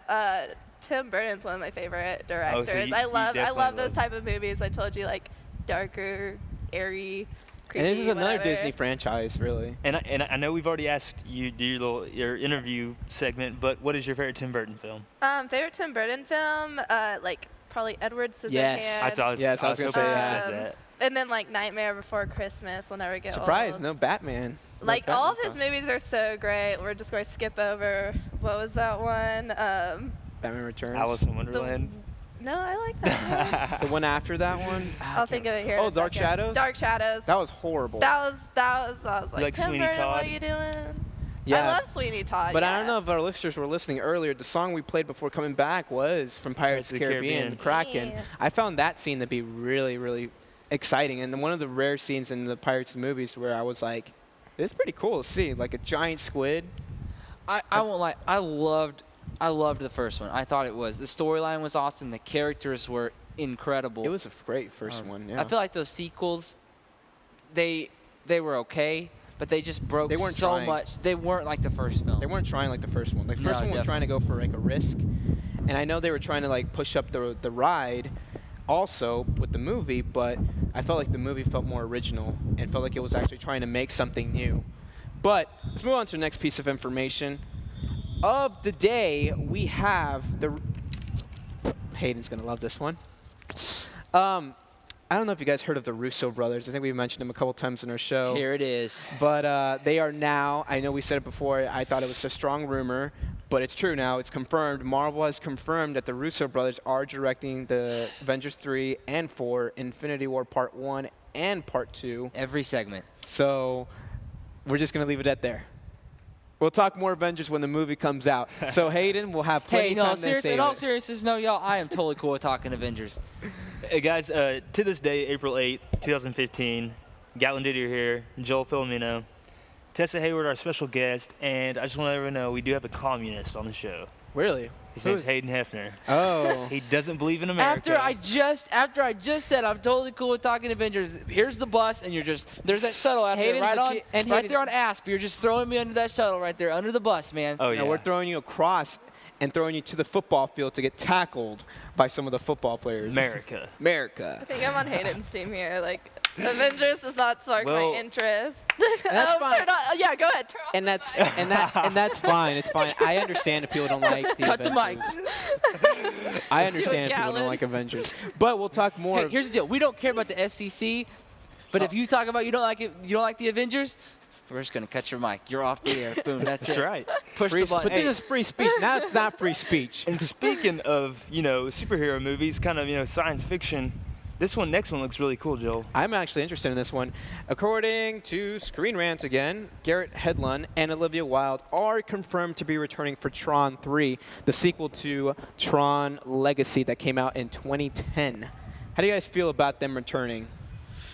Tim Burton's one of my favorite directors. you I love definitely those love- type of movies. I told you, like darker, airy, creepy. And this is another whatever. Disney franchise, really. And I know we've already asked you to do your interview segment, but what is your favorite Tim Burton film? Favorite Tim Burton film? Like probably Edward Scissorhands. Yes. I was Yes, I was hoping gonna you say said that. that. And then like Nightmare Before Christmas will never get Surprise! old. No Batman. No Like all of Batman his films. movies are so great. We're just going to skip over. What was that one? Batman Returns. Alice in Wonderland. No, I like that one. The one after that one? I'll think of it here. in Oh, a Dark second. Shadows? Dark Shadows. That was horrible. I was like, Sweeney Tim Burton, Todd? what are you doing? Yeah. I love Sweeney Todd. But yeah. I don't know if our listeners were listening earlier. The song we played before coming back was from Pirates of the Caribbean, Kraken. Yeah. I found that scene to be really, really exciting. And one of the rare scenes in the Pirates movies where I was like, it's pretty cool to see, like a giant squid. I won't lie. I loved the first one. I thought it was. The storyline was awesome. The characters were incredible. It was a great first one, yeah. I feel like those sequels, they were okay, but they just broke They weren't so trying. much. They weren't like the first film. They weren't trying like the first one. Like the No, first one was trying to go for like a risk, and I know they were trying to like push up the ride, also with the movie. But I felt like the movie felt more original and felt like it was actually trying to make something new. But let's move on to the next piece of information. Of the day, we have the. Hayden's gonna love this one. I don't know if you guys heard of the Russo Brothers. I think we mentioned them a couple times in our show. Here it is. But they are now, I know we said it before, I thought it was a strong rumor, but it's true now. It's confirmed. Marvel has confirmed that the Russo brothers are directing the Avengers 3 and 4, Infinity War Part 1 and Part 2. Every segment. So we're just going to leave it at there. We'll talk more Avengers when the movie comes out. So Hayden will have plenty Hey, of no, time to seriously, say in all it. seriousness, no, y'all, I am totally cool with talking Avengers. Hey guys, to this day, April 8th, 2015, Gillan Didier here, Joel Filomeno, Tessa Hayward, our special guest, and I just want to let everyone know we do have a communist on the show. Really? His name's Hayden Hefner. Oh. He doesn't believe in America. After I just said I'm totally cool with talking Avengers, here's the bus, and there's that shuttle out there Hayden's right a on, che- and right Hayden- there on Asp. You're just throwing me under that shuttle right there, under the bus, man. Oh, Now yeah. we're throwing you across and throwing you to the football field to get tackled by some of the football players. America. America. I think I'm on Hayden's team here. Like, Avengers does not spark Well, my interest. that's fine. Turn on, yeah, go ahead. Turn off. And that's fine. It's fine. I understand if people don't like the Cut the Avengers. I understand if people don't Gallon. like Avengers. But we'll talk more. Hey, here's the deal. We don't care about the FCC, but if you talk about you don't like the Avengers, we're just gonna cut your mic. You're off the air. Boom. That's That's it. right. Push free, the button. but this is free speech. Now it's not free speech. And speaking of, superhero movies, kind of, science fiction, next one looks really cool, Joel. I'm actually interested in this one. According to Screen Rant again, Garrett Hedlund and Olivia Wilde are confirmed to be returning for Tron 3, the sequel to Tron Legacy that came out in 2010. How do you guys feel about them returning?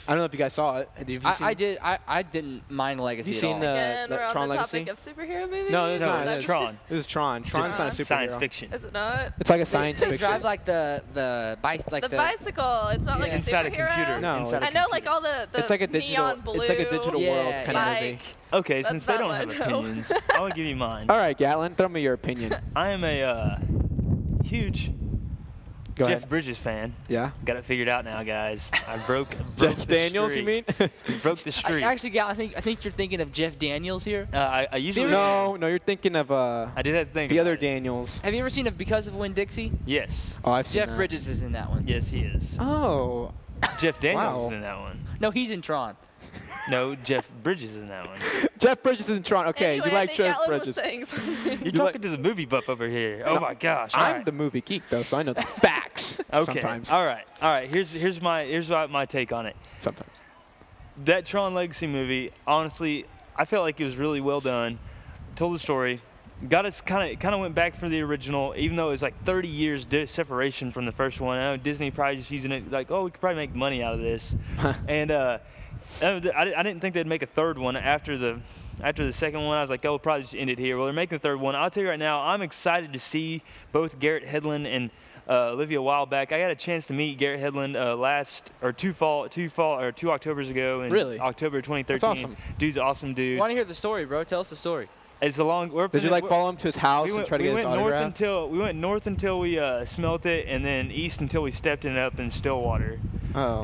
I don't know if you guys saw it. Did you see I did. I didn't mind Legacy You at seen all. the- Again, we're on Tron the Legacy? topic of superhero movies. No, it's No, not. it's Tron. It was Tron. Tron's not a superhero. Science fiction. Is it not? It's like a science They fiction. drive like the Bicycle. It's not like a Inside a superhero. computer. No, Inside a I know, computer. like all the It's like a digital. neon blue. It's like a digital Yeah, world kind of like, movie. Okay, That's since they not don't what have I know. opinions, I'll give you mine. All right, Gatlin, throw me your opinion. I am a huge Go Jeff ahead. Bridges fan. Yeah. Got it figured out now, guys. I broke Jeff the Daniels, you mean? streak. Broke the streak. Actually, Gal, I think you're thinking of Jeff Daniels here. I usually no, you're thinking of I did have to think the about other it. Daniels. Have you ever seen Because of Winn-Dixie? Yes. Oh, I've seen Jeff that. Bridges is in that one. Yes, he is. Oh, Jeff Daniels Wow. is in that one. No, he's in Tron. No, Jeff Bridges is in that one. Jeff Bridges is in Toronto. Okay, Anyway, you like I think Jeff Gatlin Bridges. was saying something. You're You talking like- to the movie buff over here. Oh my gosh. All I'm right. the movie geek though, so I know the facts. Okay. Sometimes. All right. Here's my take on it. Sometimes. That Tron Legacy movie, honestly, I felt like it was really well done. Told the story. Got us kind of went back for the original, even though it was like 30 years separation from the first one. I know Disney probably just using it like, oh, we could probably make money out of this. And I didn't think they'd make a third one after the second one. I was like, oh, we'll probably just end it here. Well, they're making the third one. I'll tell you right now, I'm excited to see both Garrett Hedlund and Olivia Wilde back. I got a chance to meet Garrett Hedlund two Octobers ago in Really? October 2013. That's awesome. Dude's an awesome dude. Want to hear the story, bro? Tell us the story. It's a long. Did you like follow him to his house and try to get his autograph? We went north until we smelt it, and then east until we stepped it up in Stillwater. Oh.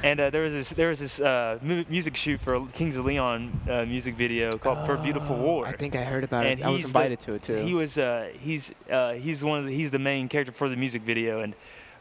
And there was this music shoot for Kings of Leon music video called "For a Beautiful War." I think I heard about And it. I was he's invited to it too. He's the main character for the music video, and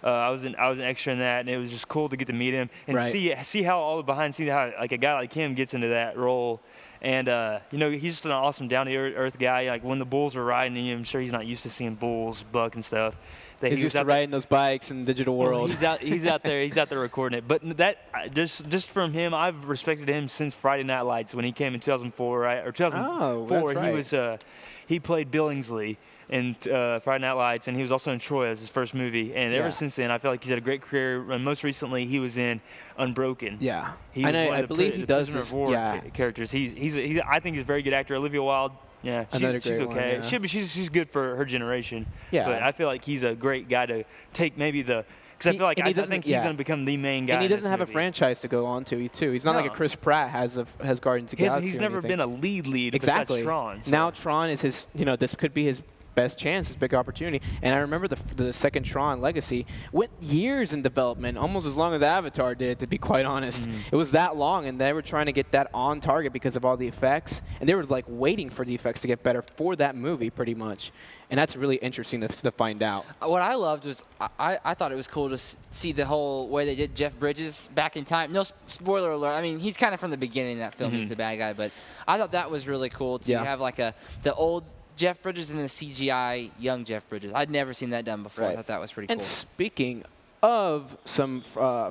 I was an extra in that, and it was just cool to get to meet him and Right. see how all the behind the scenes, how like a guy like him gets into that role. And he's just an awesome down to earth guy. Like when the bulls were riding him, I'm sure he's not used to seeing bulls buck and stuff. He's used to riding those bikes in the digital world. He's out there recording it. But that just from him, I've respected him since Friday Night Lights when he came in 2004, right? Or 2004. Oh, that's right. He was he played Billingsley in Friday Night Lights, and he was also in Troy as his first movie. And ever since then, I feel like he's had a great career. And most recently, he was in Unbroken. Yeah, he was I believe he does prisoner this. of war Yeah, characters. I think he's a very good actor. Olivia Wilde. Yeah, she's great okay. one, yeah. She's good for her generation. Yeah. But I feel like he's a great guy to take maybe the. Because I feel like I think he's going to become the main guy. And he in doesn't this have movie. a franchise to go on to, too. He's not like a Chris Pratt has Guardians of the Galaxy. He's or never anything. been a lead Exactly. besides Tron. So. Now Tron is his, this could be his best chance, his big opportunity. And I remember the second Tron Legacy went years in development, almost as long as Avatar did, to be quite honest. It was that long, and they were trying to get that on target because of all the effects. And they were like waiting for the effects to get better for that movie, pretty much. And that's really interesting to find out. What I loved was I thought it was cool to see the whole way they did Jeff Bridges back in time. No spoiler alert. I mean, he's kind of from the beginning of that film. He's the bad guy, but I thought that was really cool to have like the old Jeff Bridges and the CGI young Jeff Bridges. I'd never seen that done before. I thought that was pretty cool. And speaking of some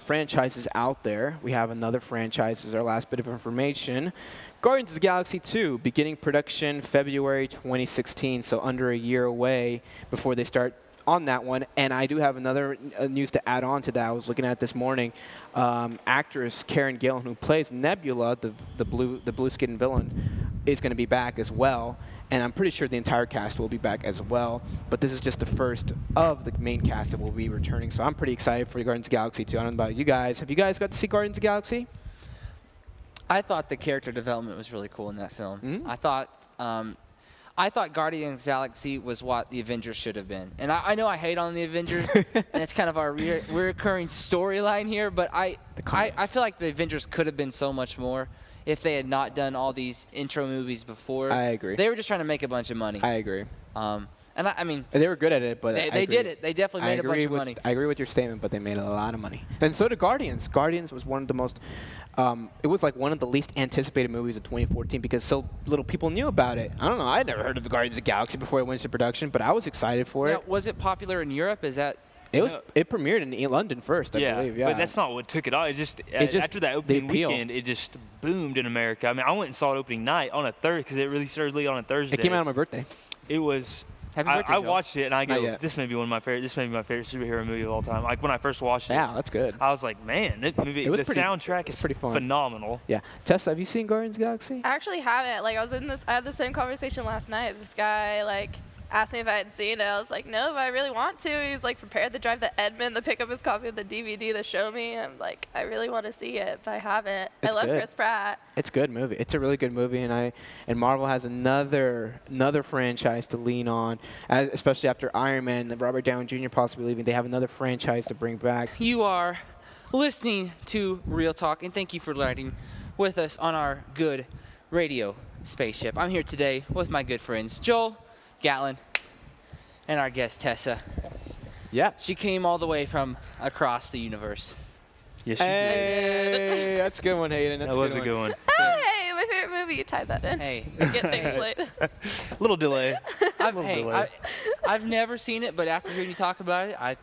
franchises out there, we have another franchise as our last bit of information. Guardians of the Galaxy 2, beginning production February 2016, so under a year away before they start on that one. And I do have another news to add on to that. I was looking at this morning. Actress Karen Gillan, who plays Nebula, the blue-skinned villain, is going to be back as well. And I'm pretty sure the entire cast will be back as well. But this is just the first of the main cast that will be returning. So I'm pretty excited for Guardians of the Galaxy 2. I don't know about you guys. Have you guys got to see Guardians of the Galaxy? I thought the character development was really cool in that film. I thought Guardians of the Galaxy was what the Avengers should have been. And I know I hate on the Avengers, and it's kind of our recurring storyline here, but I feel like the Avengers could have been so much more if they had not done all these intro movies before. I agree. They were just trying to make a bunch of money. I agree. And I mean, they were good at it, but they did it. They definitely made a bunch of money. I agree with your statement, but they made a lot of money. And so did Guardians. Guardians was one of the most, it was like one of the least anticipated movies of 2014 because so little people knew about it. I don't know. I had never heard of the Guardians of the Galaxy before it went into production, but I was excited for it. Was it popular in Europe? Is that? It premiered in London first, I believe. Yeah, but that's not what took it off. It just after that opening weekend, it just boomed in America. I mean, I went and saw it opening night on a Thursday because it released early on a Thursday. It came out on my birthday. It was. Happy birthday, I Joe. watched it and I go, this may be my favorite superhero movie of all time. Like when I first watched it. Yeah, that's good. I was like, man, that movie. The soundtrack is pretty fun. Phenomenal. Yeah, Tessa, have you seen Guardians of the Galaxy? I actually haven't. Like I had the same conversation last night. This guy asked me if I had seen it. I was like, no, but I really want to. He's like prepared to drive to Edmond to pick up his copy of the DVD to show me. I'm like, I really want to see it, but I haven't. I love Chris Pratt. It's a good movie. It's a really good movie, and Marvel has another franchise to lean on, especially after Iron Man, Robert Downey Jr. possibly leaving. They have another franchise to bring back. You are listening to Real Talk, and thank you for riding with us on our good radio spaceship. I'm here today with my good friends Joel, Gillan, and our guest Tessa. Yeah. She came all the way from across the universe. Yes, she did. Hey, that's a good one, Hayden. That was a good one. Hey, my favorite movie. You tied that in. Hey. Get things late. Little delay. I've never seen it, but after hearing you talk about it, I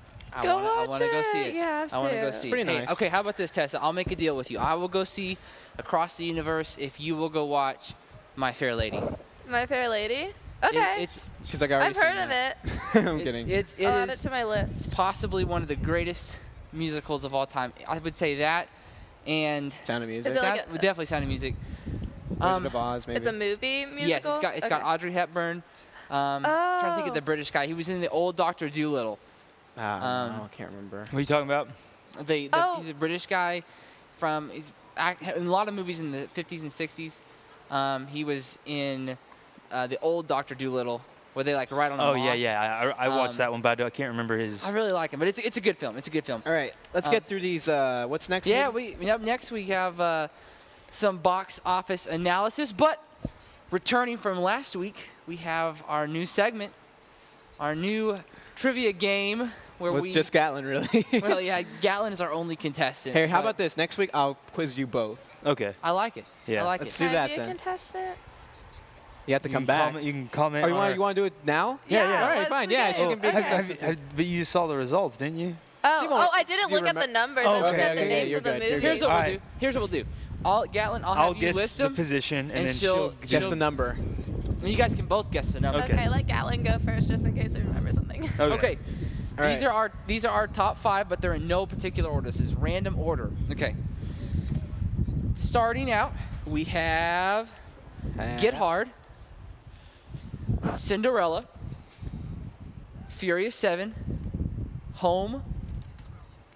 want to go see it. Yeah, I want to go see it. Pretty Hey, nice. okay, how about this, Tessa? I'll make a deal with you. I will go see Across the Universe if you will go watch My Fair Lady. My Fair Lady? Okay. She's like, I've heard of it. I'm kidding. I'll add it to my list. Possibly one of the greatest musicals of all time. I would say that, and Sound of Music. Is it like definitely Sound of Music. Wizard of Oz, maybe. It's a movie musical? Yes, it's got Audrey Hepburn. I'm trying to think of the British guy. He was in the old Dr. Dolittle. No, I can't remember. What are you talking about? He's a British guy he's in a lot of movies in the 50s and 60s. He was in the old Dr. Dolittle, where they ride on. Oh yeah. I watched that one, but I can't remember his. I really like him, but it's a good film. It's a good film. All right, let's get through these. What's next? Yeah, up next we have some box office analysis, but returning from last week, we have our new segment, our new trivia game where With we just Gatlin, really. well, yeah, Gatlin is our only contestant. Hey, how but about this? Next week, I'll quiz you both. Okay. I like it. Yeah. I like Let's it. do Can that I be a then. contestant? You have to come back. You can comment. Oh, you on want our- you want to do it now? Yeah, All right, what's fine. the Yeah, game? she can be. Okay. But you saw the results, didn't you? Oh, I didn't do you look at the numbers. I Oh, looked okay, at the okay, names you're of the good, you're movies. good. Here's what we'll Alright. do. Here's what we'll do. Gatlin, I'll I'll have you guess list the them. position, and and then she'll- Guess she'll- the number. And you guys can both guess the number. Okay. Okay, let Gatlin go first, just in case I remember something. Okay. All These are our top 5, but they're in no particular order. This is random order. Okay. Starting out, we have Get Hard, Cinderella, Furious 7, Home,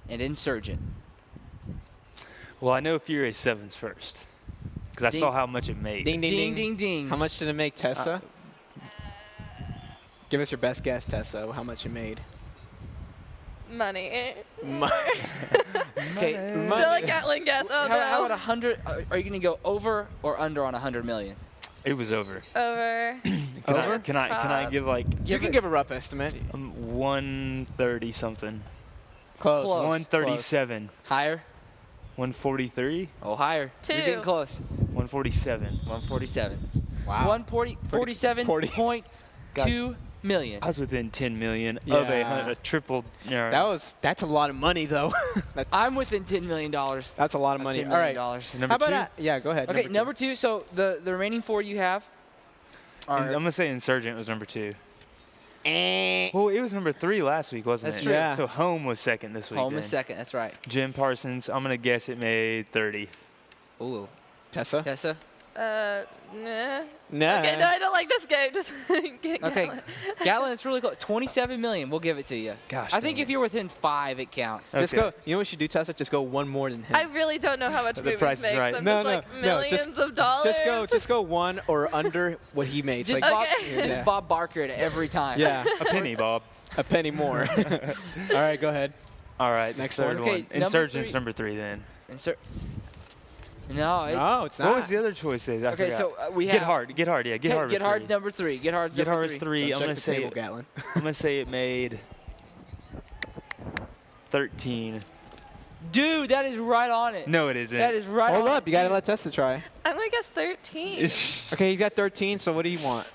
and Insurgent. Well, I know Furious 7's first, because I Ding. saw how much it made. Ding, ding, Ding, ding. ding, ding. How much did it make, Tessa? Give us your best guess, Tessa. How much it made? Money. Okay. Don't let Gatlin guess. Oh, How no. about 100? Are you going to go over or under on 100 million? It was over. Over. Can Over? I can I give like You can give a rough estimate. 130 something? Close. Close. 137. Higher? 143. Oh, higher. You're getting 2. close. 147. 147. Wow. 147.2 million. I was within 10 million of Yeah. a triple. That's a lot of money, though. I'm within $10 million. That's a lot of money. $10 All right. million. Number How about two? yeah? Go ahead. Okay, number 2. So the remaining 4 you have I'm are gonna say Insurgent was number 2. Eh. Well, it was number 3 last week, wasn't That's it? true. Yeah. So Home was second this week. Home then. is second. That's right. Jim Parsons. I'm gonna guess it made 30. Ooh. Tessa. Tessa. Nah. Nah. Okay, no, I don't like this game. Just get Okay. Gatlin. Gatlin, it's really close. 27 million. We'll give it to you. Gosh, I think dang if it. you're within 5, it counts. Just Okay. go. You know what you should do, Tessa? Just go one more than him. I really don't know how much The movies Price is make. Right. So I'm No, just no, like no, millions just- of dollars. Just go one or under what he made. Just, Like, Bob, Okay. just Yeah. Bob Barker it every time. yeah, A penny, Bob. a penny more. All right, go ahead. All right. Next third one. Okay, one. number Insurgent's 3. number 3 then. Insert. No. No, it's not. What was the other choices? I Okay, forgot. so we have Get Hard. Get Hard. Yeah, Get Hard. was Get Hard's 3. number 3. Get Hard's Get number Hard's 3. Don't I'm check gonna the say. table, Gatlin. I'm gonna say it made 13. Dude, that is right on it. No, it isn't. That is right Hold on up, you gotta let Tessa try. I'm gonna guess 13. Okay, you got 13. So what do you want?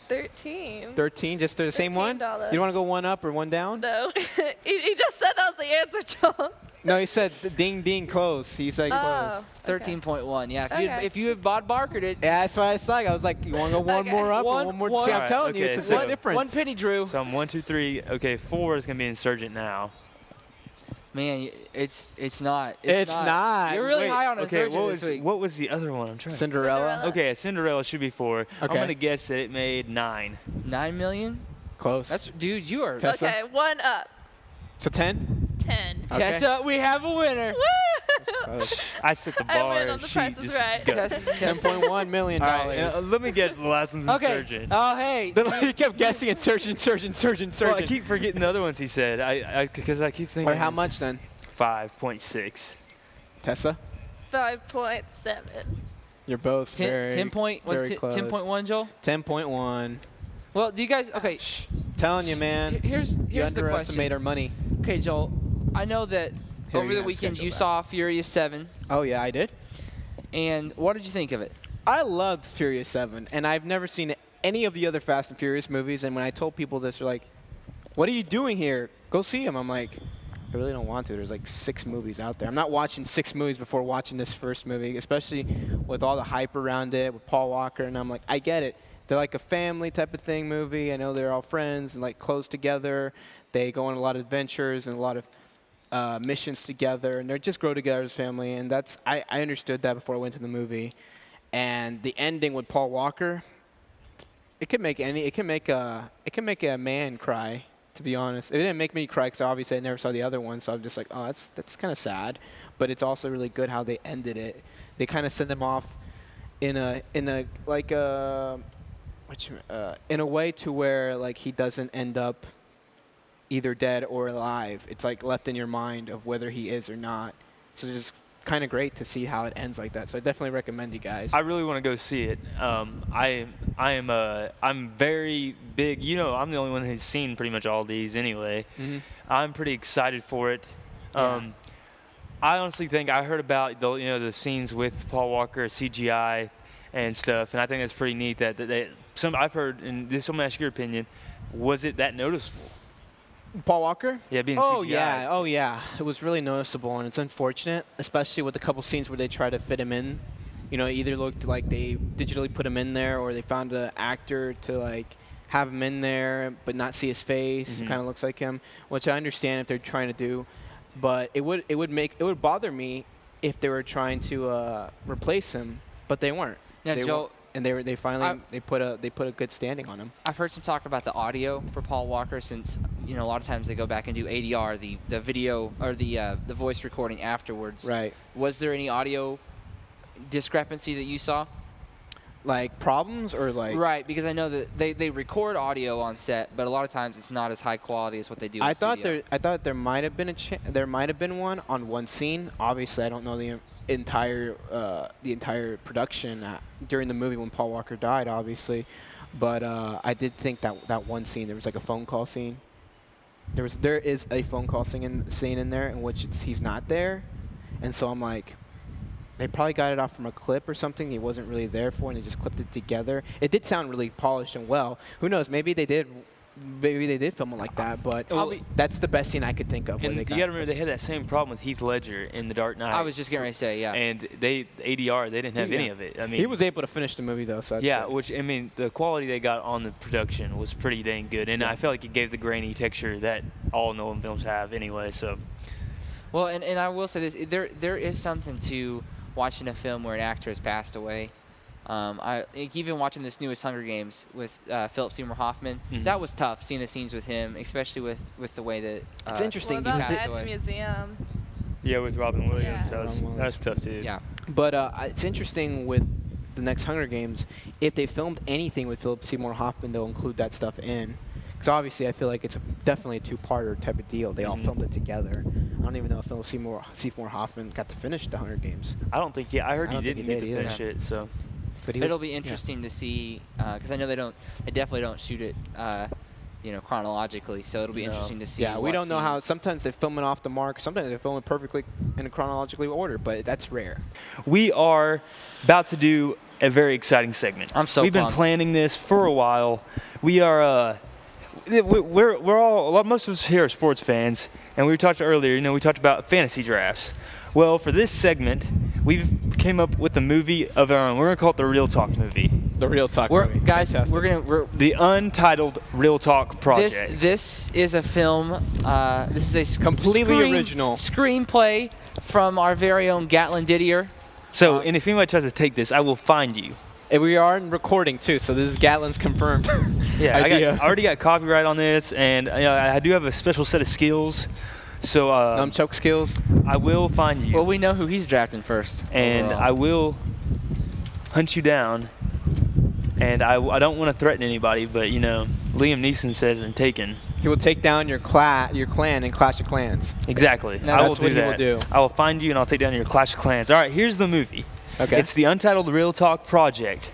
13. 13, just the same one? $13. You want to go one up or one down? No, he just said that was the answer, Joel. No, he said ding ding close. He's like close. Oh. 13.1. Yeah, Okay. if you had Bob Barkered it, Yeah, that's what I was like. I was like, you want to go one Okay. more up or One- one more? one- See, I'm Alright, telling you, okay, it's a so- big difference. one penny drew. So I'm 1, 2, 3. Okay, 4 is gonna be Insurgent now. Man, it's not. It's not. You're really Wait, high on okay, Insurgent what this was week. what was the other one? I'm trying. Cinderella. Okay, Cinderella should be 4. I'm Okay. gonna guess that it made 9. 9 million? Close. That's dude, you are. Tessa? Okay, one up. So 10? 10. Okay. Tessa, we have a winner. Woo! I set the I bar. win on the she Price is just Right. goes. Tessa. $10.1 million. All right, let me guess the last one's Okay. Insurgent. Oh, hey. You kept guessing Insurgent. Well, I keep forgetting the other ones he said. Because I keep thinking. Or how it's much then? 5.6. Tessa? 5.7. You're both 10 point. What's very close. 10.1, Joel? 10.1. Well, do you guys? Okay. Telling you, man. Here's You the underestimate question. our money. Okay, Joel. I know that Here, over you the gotta weekend schedule you that. saw Furious 7, Oh, yeah, I did. and what did you think of it? I loved Furious 7, and I've never seen any of the other Fast and Furious movies. And when I told people this, they're like, "What are you doing here? Go see them." I'm like, I really don't want to. There's like 6 movies out there. I'm not watching 6 movies before watching this first movie, especially with all the hype around it with Paul Walker. And I'm like, I get it. They're like a family type of thing movie. I know they're all friends and like close together. They go on a lot of adventures and a lot of missions together, and they just grow together as a family. And that's I understood that before I went to the movie. And the ending with Paul Walker, it can make a man cry. To be honest, it didn't make me cry because obviously I never saw the other one, so I'm just like, oh, that's kind of sad. But it's also really good how they ended it. They kind of send him off in a way to where like he doesn't end up either dead or alive. It's like left in your mind of whether he is or not. So it's just kind of great to see how it ends like that. So I definitely recommend you guys. I really want to go see it. I'm very big. I'm the only one who's seen pretty much all these anyway. Mm-hmm. I'm pretty excited for it. I honestly think I heard about the scenes with Paul Walker, CGI, and stuff, and I think that's pretty neat. That I've heard, and this. I'm gonna ask your opinion. Was it that noticeable? Paul Walker? Yeah, being Oh CGI. yeah, it was really noticeable, and it's unfortunate, especially with a couple scenes where they try to fit him in. Either looked like they digitally put him in there, or they found an actor to like have him in there but not see his face. Mm-hmm. Kind of looks like him, which I understand if they're trying to do, but it would bother me if they were trying to replace him, but they weren't. Now, They Joe, weren't. And they finally put a good standing on him. I've heard some talk about the audio for Paul Walker, since a lot of times they go back and do ADR, the video or the voice recording afterwards. Right. Was there any audio discrepancy that you saw? Like problems or like? Right, because I know that they record audio on set, but a lot of times it's not as high quality as what they do. I in studio. thought there might have been there might have been one on one scene. Obviously, I don't know the entire production during the movie when Paul Walker died, obviously, but I did think that one scene there was like a phone call scene. There is a phone call scene in there in which he's not there, and so I'm like, they probably got it off from a clip or something he wasn't really there for, and they just clipped it together. It did sound really polished and well. Who knows? Maybe they did film it like that, but that's the best scene I could think of. And you got to remember, they had that same problem with Heath Ledger in The Dark Knight. I was just getting ready to say, yeah. And ADR, they didn't have any of it. I mean, he was able to finish the movie though, so that's good. which I mean, the quality they got on the production was pretty dang good, and I felt like it gave the grainy texture that all Nolan films have anyway. So, Well, and I will say this: there is something to watching a film where an actor has passed away. Even watching this newest Hunger Games with Philip Seymour Hoffman, that was tough, seeing the scenes with him, especially with the way that it's interesting. What about passed at away. the museum? yeah, with Robin Williams, Yeah. that was tough too. Yeah. But it's interesting with the next Hunger Games, if they filmed anything with Philip Seymour Hoffman, they'll include that stuff in. Because obviously, I feel like it's definitely a two-parter type of deal. They all filmed it together. I don't even know if Philip Seymour Hoffman got to finish the Hunger Games. I don't think. Yeah, I heard I he don't think didn't he get did to either. finish it. So, But It'll be interesting to see, because I know they definitely don't shoot it, chronologically. So it'll be interesting to see. Yeah, we what don't know how. scenes- Sometimes they film it off the mark. Sometimes they film it perfectly in a chronologically order, but that's rare. we are about to do a very exciting segment. I'm so We've been pumped. planning this for a while. We are. We're all. Most of us here are sports fans, and we talked earlier. We talked about fantasy drafts. Well, for this segment, we've came up with a movie of our own. We're gonna call it the Real Talk movie. The Real Talk We're, movie. guys, Fantastic. we're The Untitled Real Talk Project. This is a film. This is a Completely original. screenplay from our very own Gatlin Didier. So, and if anybody tries to take this, I will find you. And we are in recording too, so this is Gatlin's confirmed Yeah, idea. I already got copyright on this, and I do have a special set of skills. So Nunchuck skills. I will find you, Well, we know who he's drafting first. and overall. I will hunt you down. And I don't want to threaten anybody, but Liam Neeson says in Taken. He will take down your clan in Clash of Clans. Exactly. No, I will that's do what he that. will do. I will find you and I'll take down your Clash of Clans. All right, here's the movie. Okay. It's the Untitled Real Talk Project.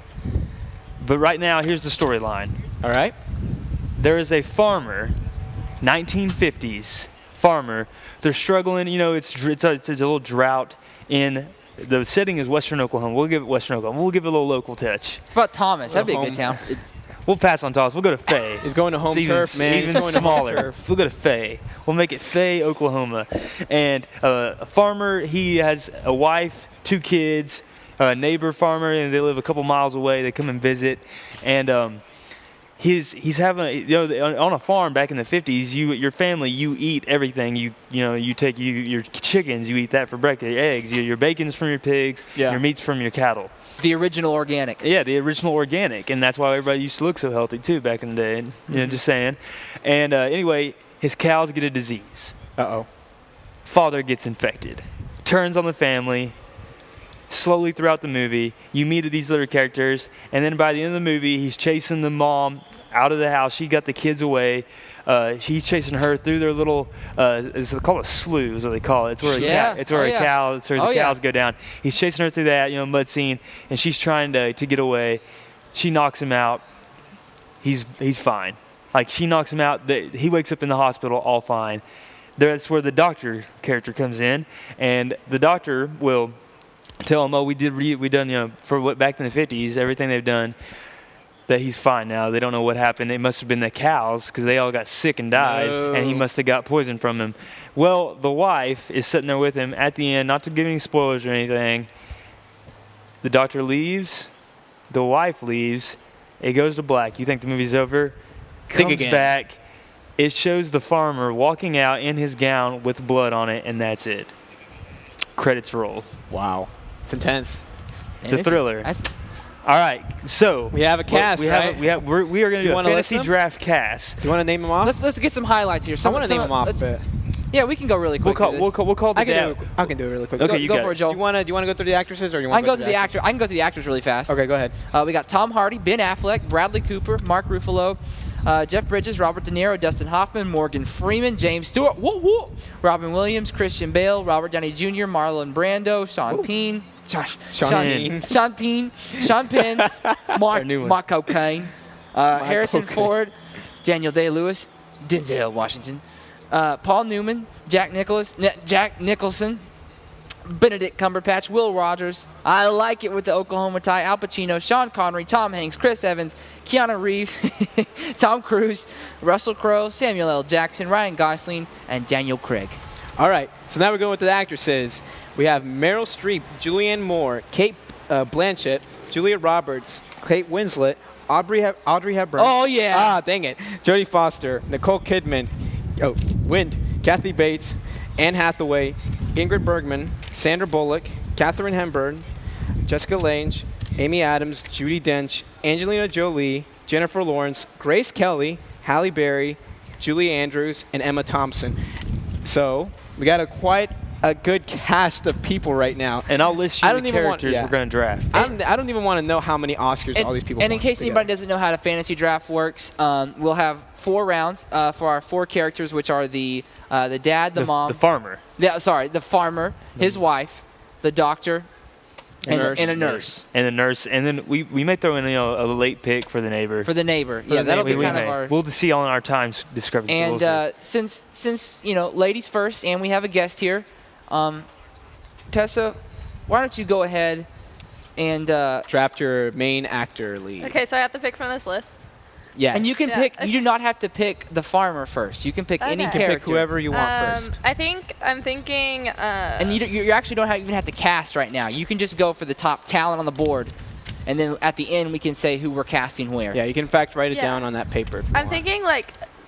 But right now, here's the storyline. All right. There is a farmer, 1950s farmer. They're struggling. It's a little drought in. The setting is Western Oklahoma. We'll give it Western Oklahoma. We'll give it a little local touch. What about Thomas? That'd be a good Home. town. We'll pass on Thomas. We'll go to Fay. He's going to home It's turf, man. He's Even going to home smaller. turf. We'll go to Fay. We'll make it Fay, Oklahoma. And a farmer, he has a wife, 2 kids, a neighbor farmer, and they live a couple miles away. They come and visit. And he's having on a farm back in the 50s. Your family, you eat everything. You take your chickens, you eat that for breakfast. Your eggs, your bacon's from your pigs. Yeah. Your meat's from your cattle. The original organic. Yeah, the original organic, and that's why everybody used to look so healthy too back in the day. Just saying. And anyway, his cows get a disease. Uh-oh. Father gets infected. Turns on the family. Slowly throughout the movie, you meet these little characters, and then by the end of the movie, he's chasing the mom out of the house. She got the kids away. He's chasing her through their little, it's called a slough, is what they call it. It's where Yeah. it's where Oh, a yeah. cow, it's where Oh, the yeah. cows go down. He's chasing her through that, mud scene, and she's trying to get away. She knocks him out. He's fine. Like, she knocks him out. He wakes up in the hospital all fine. That's where the doctor character comes in, and the doctor will tell him, "Oh, we done for what back in the 50s, everything they've done, that he's fine now. They don't know what happened. It must have been the cows because they all got sick and died, and he must have got poison from them." Well, the wife is sitting there with him at the end, not to give any spoilers or anything. The doctor leaves, the wife leaves, it goes to black. You think the movie's over? Comes back. It shows the farmer walking out in his gown with blood on it, and that's it. Credits roll. Wow. It's intense. It's a thriller. All right, so we have a cast, we right? We are going to do a fantasy draft cast. Do you want to name them off? Let's get some highlights here. I want to name them off a bit. Yeah, we can go really quick. We'll call the dad. I can do it really quick. Okay, go for it, Joel. Do you want to go through the actresses, or you want to go through the actors? I can go through the actors really fast. Okay, go ahead. We got Tom Hardy, Ben Affleck, Bradley Cooper, Mark Ruffalo, Jeff Bridges, Robert De Niro, Dustin Hoffman, Morgan Freeman, James Stewart, Robin Williams, Christian Bale, Robert Downey Jr., Marlon Brando, Sean Penn, Mark Cocaine, Harrison Ford, Daniel Day-Lewis, Denzel Washington, Paul Newman, Jack Nicholson, Benedict Cumberbatch, Will Rogers. I like it with the Oklahoma tie. Al Pacino, Sean Connery, Tom Hanks, Chris Evans, Keanu Reeves, Tom Cruise, Russell Crowe, Samuel L. Jackson, Ryan Gosling, and Daniel Craig. All right, so now we're going with the actresses. We have Meryl Streep, Julianne Moore, Kate Blanchett, Julia Roberts, Kate Winslet, Audrey Hepburn. Oh, yeah. Ah, dang it. Jodie Foster, Nicole Kidman, Kathy Bates, Anne Hathaway, Ingrid Bergman, Sandra Bullock, Katharine Hepburn, Jessica Lange, Amy Adams, Judi Dench, Angelina Jolie, Jennifer Lawrence, Grace Kelly, Halle Berry, Julie Andrews, and Emma Thompson. So we got quite a good cast of people right now. And I'll list you the characters we're going to draft. I don't even want to know how many Oscars all these people And in case anybody doesn't know how the fantasy draft works, we'll have 4 rounds for our 4 characters, which are the dad, the mom. The farmer. The farmer, his wife, the doctor, and a nurse. And the nurse. And then we may throw in a late pick for the neighbor. Yeah, that'll be kind of our... We'll see on our time discrepancy. And since ladies first, and we have a guest here, Tessa, why don't you go ahead and draft your main actor lead. Okay, so I have to pick from this list. Yes. And you can pick. You do not have to pick the farmer first. You can pick any character. You can pick whoever you want first. I'm thinking. And you actually don't even have to cast right now. You can just go for the top talent on the board, and then at the end we can say who we're casting where. Yeah, you can in fact write it down on that paper. I'm thinking write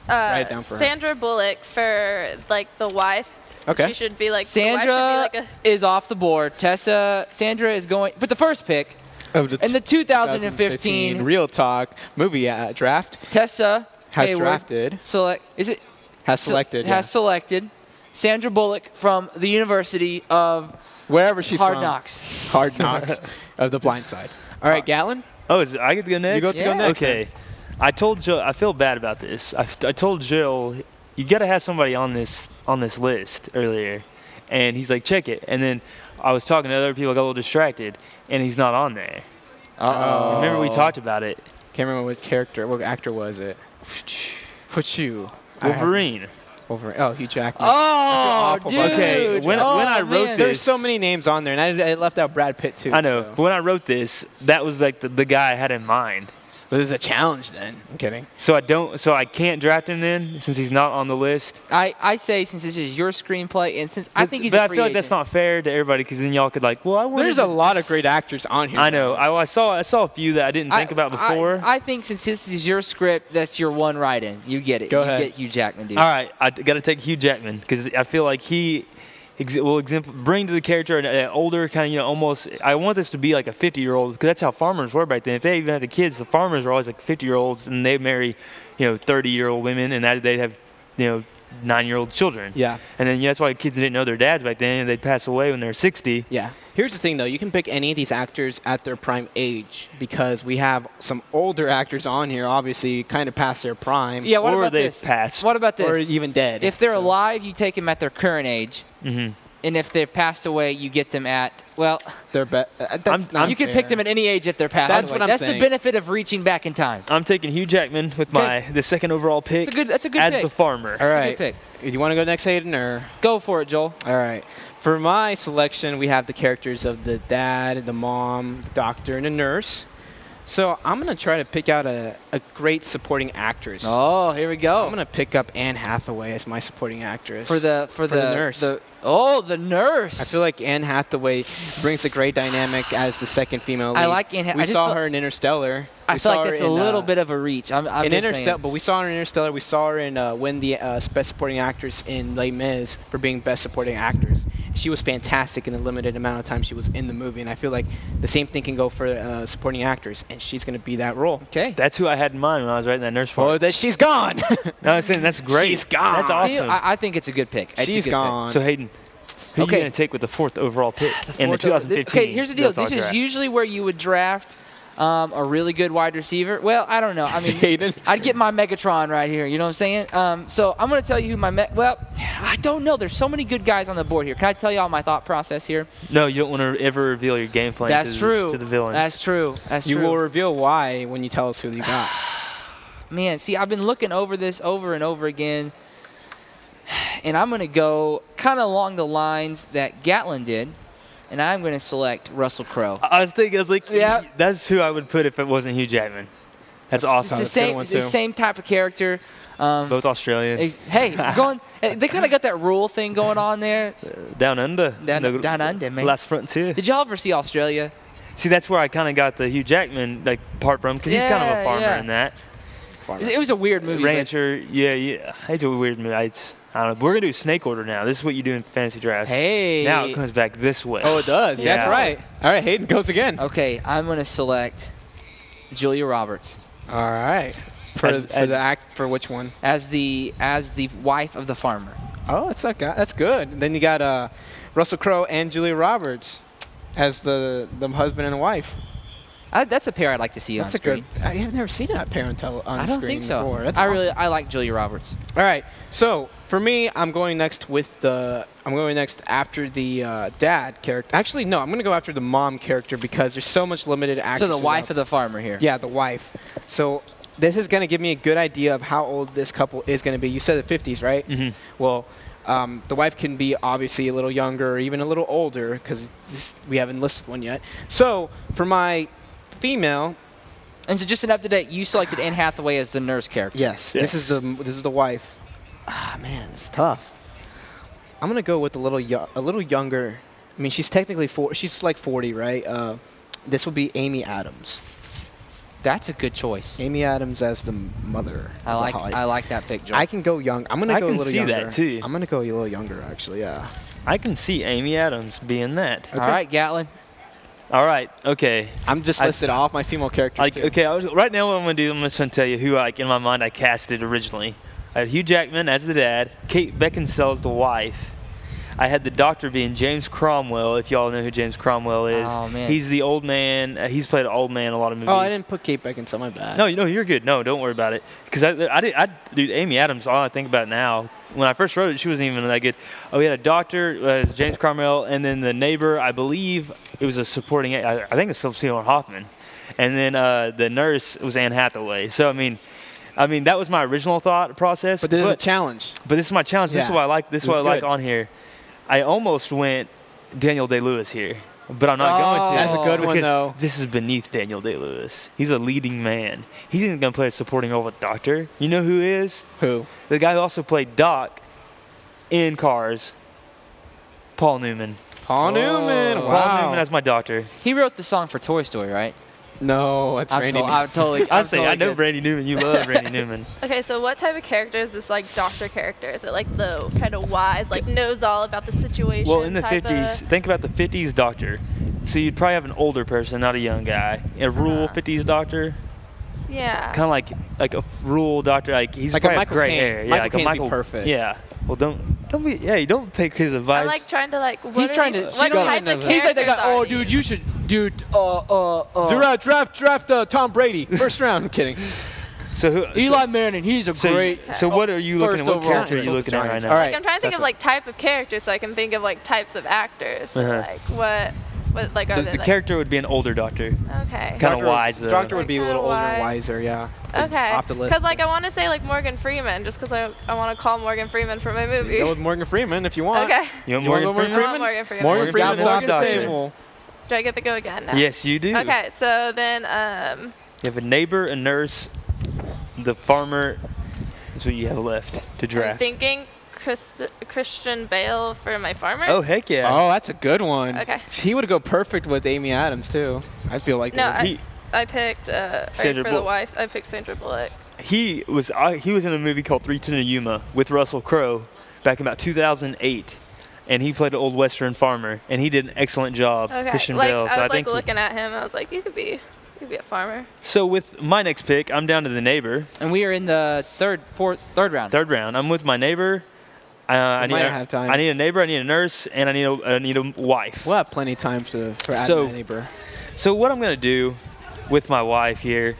it down for Sandra Bullock for the wife. Okay. She should be Sandra is off the board. Sandra is going for the first pick. In the 2015 Real Talk movie draft, Tessa has Hayward drafted. Has selected Sandra Bullock from the University of wherever she's Hard from. Knocks. Hard Knocks of The Blind Side. All right, Gallon. Oh, I get to go next. You go next. Okay. I told Joe. I feel bad about this. I told Jill, you got to have somebody on this list earlier, and he's like, check it. And then I was talking to other people, I got a little distracted, and he's not on there. Remember we talked about it. Can't remember what actor was it? Wolverine. Oh, Hugh Jackman. Oh, dude. Okay, when I wrote this, there's so many names on there, and I left out Brad Pitt too. I know, but when I wrote this, that was like the guy I had in mind. But there's a challenge then. I'm kidding. So I can't draft him then since he's not on the list. I say since this is your screenplay and since I think he's but a I free feel like agent. that's not fair to everybody because then y'all could There's a lot of great actors on here. I know. I saw a few that I didn't think about before. I think since this is your script, that's your one write-in. You get it. Go ahead. You get Hugh Jackman, dude. All right, I got to take Hugh Jackman because I feel like he will bring to the character an older kind of, almost. I want this to be like a 50-year-old because that's how farmers were back then. If they even had the kids, the farmers were always like 50-year-olds, and they marry, 30-year-old women, and they'd have, 9-year-old children. Yeah. And then that's why kids didn't know their dads back then, and they'd pass away when they're 60. Yeah. Here's the thing, though. You can pick any of these actors at their prime age because we have some older actors on here, obviously, kind of past their prime. Yeah, what or about they've this? passed. What about this? Or even dead. If they're alive, you take them at their current age. Mm-hmm. and if they've passed away, you get them at, well, They're that's not you can fair. pick them at any age if they're passed That's away. what I'm That's saying. the benefit of reaching back in time. I'm taking Hugh Jackman with the second overall pick. That's a good as pick. the farmer. All That's a right. good pick. You want to go next, Hayden, or? Go for it, Joel. All right. For my selection, we have the characters of the dad, the mom, the doctor, and the nurse. So I'm going to try to pick out a great supporting actress. Oh, here we go. I'm going to pick up Anne Hathaway as my supporting actress. for the nurse. the nurse. I feel like Anne Hathaway brings a great dynamic as the second female lead. I like Anne We I just saw feel- her in Interstellar. I We feel saw like her it's a in, little bit of a reach. I'm in just Interstellar, saying. but we saw her in Interstellar. We saw her in win the Best Supporting Actress in Les Mis for being Best Supporting Actress. She was fantastic in the limited amount of time she was in the movie, and I feel like the same thing can go for supporting actress, and she's going to be that role. Okay. That's who I had in mind when I was writing that nurse part. Oh, that she's gone. No, I'm saying that's great. She's gone. That's awesome. I think it's a good pick. It's a She's good gone. So Hayden, who Okay. are you going to take with the 4th overall pick Pick. in the 2015? Okay, here's the deal. Real Talk This is draft? usually where you would draft a really good wide receiver. Well, I don't know. I mean, Hayden. I'd get my Megatron right here. You know what I'm saying? So I'm going to tell you who well, I don't know. There's so many good guys on the board here. Can I tell you all my thought process here? No, you don't want to ever reveal your game plan That's true. to the villains. That's true. That's You true. will reveal why when you tell us who you got. Man, see, I've been looking over this over and over again, and I'm going to go kind of along the lines that Gatlin did, and I'm going to select Russell Crowe. I was like, Yeah. that's who I would put if it wasn't Hugh Jackman. That's awesome. It's the That's a good same, one, it's the too. same type of character. Both Australian. Hey, they kind of got that rural thing going on there. Down under. Down under, man. Last frontier. Did y'all ever see Australia? See, that's where I kind of got the Hugh Jackman part from, because he's kind of a farmer Yeah. in that. It was a weird movie. but- Rancher, yeah. It's a weird movie. I don't know. We're going to do snake order now. This is what you do in fantasy drafts. Hey. Now it comes back this way. Oh, it does. Yeah. That's right. All right, Hayden goes again. Okay, I'm going to select Julia Roberts All right. For which one? as the wife of the farmer. Oh, that's good. Then you got Russell Crowe and Julia Roberts as the husband and wife. That's a pair I'd like to see That's on a screen. good. I have never seen that pair on I don't screen think so. before. That's I awesome. like Julia Roberts. All right. So for me, I'm going next after the dad character. Actually, no, I'm going to go after the mom character because there's so much limited actors. So the wife of the farmer here. Yeah, the wife. So this is going to give me a good idea of how old this couple is going to be. You said the 50s, right? Mm-hmm. Well, the wife can be obviously a little younger or even a little older because we haven't listed one yet. So for my female, And so just an up-to-date, you selected Anne Hathaway as the nurse character. yes, Yes. this is the wife. Ah, man, it's tough. I'm gonna go with a little younger. I mean, she's technically she's like 40, right? This will be Amy Adams. That's a good choice. Amy Adams as the mother. I like that pick, Joel. I can go young. I'm gonna I go a can little see younger. that, too. I'm gonna go a little younger, actually. Yeah. I can see Amy Adams being that. All right, Gatlin. All right. Okay. I'm just I- listed off my female characters. Like, too. okay, right now what I'm going to do, I'm just going to tell you who, in my mind, I casted originally. I had Hugh Jackman as the dad, Kate Beckinsale as the wife. I had the doctor being James Cromwell, if y'all know who James Cromwell is. Oh, man. He's the old man. He's played an old man in a lot of movies. Oh, I didn't put Kate Beckinsale. My bad. No, you're good. No, don't worry about it. Because dude, Amy Adams, all I think about now, when I first wrote it, she wasn't even that good. Oh, we had a doctor, James Cromwell, and then the neighbor, I believe it was a supporting, I think it's Philip Seymour Hoffman. And then the nurse was Anne Hathaway. So, I mean, that was my original thought process. But this is a challenge. But this is my challenge. This is Yeah. what I like. This is This what is I like good. on here. I almost went Daniel Day-Lewis here, but I'm not going to. That's a good one, because though. This is beneath Daniel Day-Lewis. He's a leading man. He's even going to play a supporting role with Doctor. You know who he is? Who? The guy who also played Doc in Cars. Paul Newman. Paul Newman. Wow. Paul Newman as my Doctor. He wrote the song for Toy Story, right? No, that's Randy. I'm totally. I I'm say totally I know good. Randy Newman. You love Randy Newman. Okay, so what type of character is this, like, doctor character? Is it, like, the kind of wise, like, knows all about the situation Well, in the type 50s, of- think about the 50s Doctor. So you'd probably have an older person, not a young guy. A rural 50s Doctor. Yeah. Kind of like a rural doctor, like he's Like a probably have Michael gray Caine. hair. Yeah, Michael like a Caine'd be Michael. perfect. Yeah. Well, don't be. Yeah, you don't take his advice. I'm, like, trying to, like, what He's are trying these, to. what she type goes- of He's like the guy. characters Oh, are dude, these? you should, dude. Draft Tom Brady. First round. I'm kidding. So who? Eli Manning, he's a great. So what are you looking at? First What character are overall you looking at right Giants. now? All Like right. I'm trying to think of Tessa. like type of characters, so I can think of like types of actors. So, Uh-huh. like what like are The they like, character would be an older doctor. Okay. Kind of wise though. Doctor would be a Kinda little older and wise. wiser, yeah. Okay. Off the list. Because like I want to say like Morgan Freeman, just because I want to call Morgan Freeman for my movie. Go with Morgan Freeman if you want. Okay. You want You wanna Morgan go Freeman? I want Morgan Freeman. Morgan Morgan Freeman's off Freeman's the doctor. table. Do I get to go again now? Yes, you do. Okay. So then You have a neighbor, a nurse, the farmer. That's what you have left to I'm draft. thinking Christian Bale for my farmer. Oh heck yeah! Oh, that's a good one. Okay. He would go perfect with Amy Adams too. I feel like No, that would- he I picked Sandra for the Bullock. wife. I picked Sandra Bullock. he was in a movie called 3 to Yuma with Russell Crowe back in about 2008, and he played an old Western farmer, and he did an excellent job. Okay. Christian like Bale. So I was like think looking at him. I was like, you could be a farmer. So with my next pick, I'm down to the neighbor. And we are in the third round. Third round. I'm with my neighbor. I might have time. I need a neighbor. I need a nurse, and I need a wife. We'll have plenty of time for adding So- a neighbor. So what I'm gonna do with my wife here,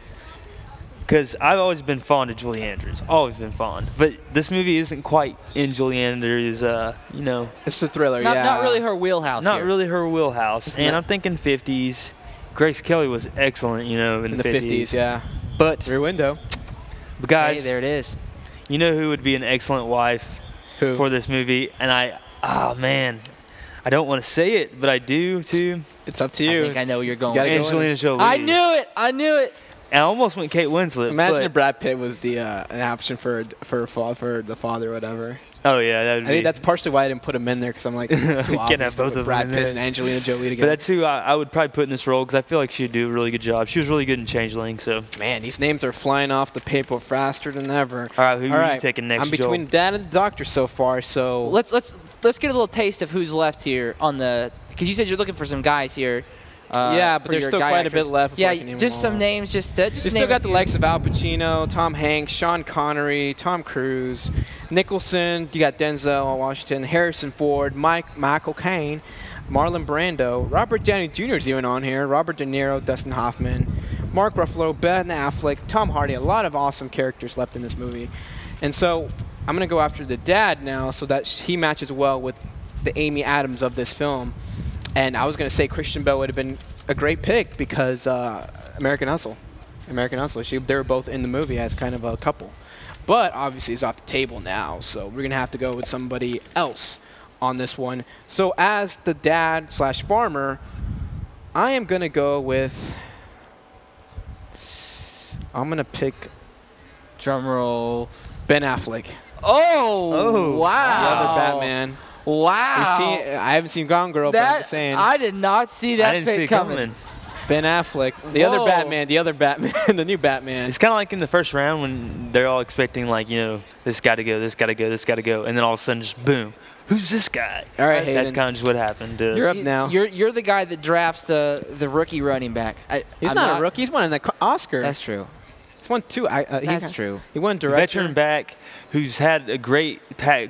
because I've always been fond of Julie Andrews, always been fond. But this movie isn't quite in Julie Andrews', It's a thriller, Not, yeah. not really her wheelhouse. not here. really her wheelhouse. And I'm thinking 50s. Grace Kelly was excellent, in In the 50s, yeah. But Rear Window. guys, Hey, there it is. you know who would be an excellent wife Who? for this movie? And oh man, I don't want to say it, but I do too. It's up to I you. think I know where you're going. gotta with go this. Angelina Jolie. I knew it. I knew it. And I almost went Kate Winslet. Imagine but- if Brad Pitt was the an option for the father or whatever. Oh yeah, that would I be. think that's partially why I didn't put him in there because I'm like, it's too Can't obvious have to both put of them Brad in Pitt there. and Angelina Jolie But together. that's who I would probably put in this role because I feel like she'd do a really good job. She was really good in Changeling. So, Man, these names are flying off the paper faster than ever. all right, who All are right, you taking next? I'm between Dad and the Doctor so far, so Let's get a little taste of who's left here on the. Because you said you're looking for some guys here. Yeah, but for there's your still guy quite a actors. bit left before Yeah, I can name just them some all. names. Just you name still a got the few. likes of Al Pacino, Tom Hanks, Sean Connery, Tom Cruise, Nicholson. You got Denzel Washington, Harrison Ford, Michael Caine, Marlon Brando, Robert Downey Jr. is even on here. Robert De Niro, Dustin Hoffman, Mark Ruffalo, Ben Affleck, Tom Hardy. A lot of awesome characters left in this movie, and so I'm gonna go after the dad now, so that he matches well with the Amy Adams of this film. And I was gonna say Christian Bale would have been a great pick because American Hustle. They were both in the movie as kind of a couple. But obviously he's off the table now, so we're going to have to go with somebody else on this one. So as the dad / farmer, I am going to go with... I'm going to pick Drum roll. Ben Affleck. Oh, wow. The other Batman. Wow. I haven't seen Gone Girl, but I'm That just saying. I did not see that I didn't pick see it coming. Ben Affleck. The other Whoa. Batman, the new Batman. It's kind of like in the first round when they're all expecting this got to go, this got to go, this got to go, and then all of a sudden just boom, who's this guy? All right, That's Hayden. kind of just what happened. You're up now. You're the guy that drafts the rookie running back. He's I'm not a rookie. He's won an Oscar. That's true. He's won two. That's true. He won director. Veteran back who's had a great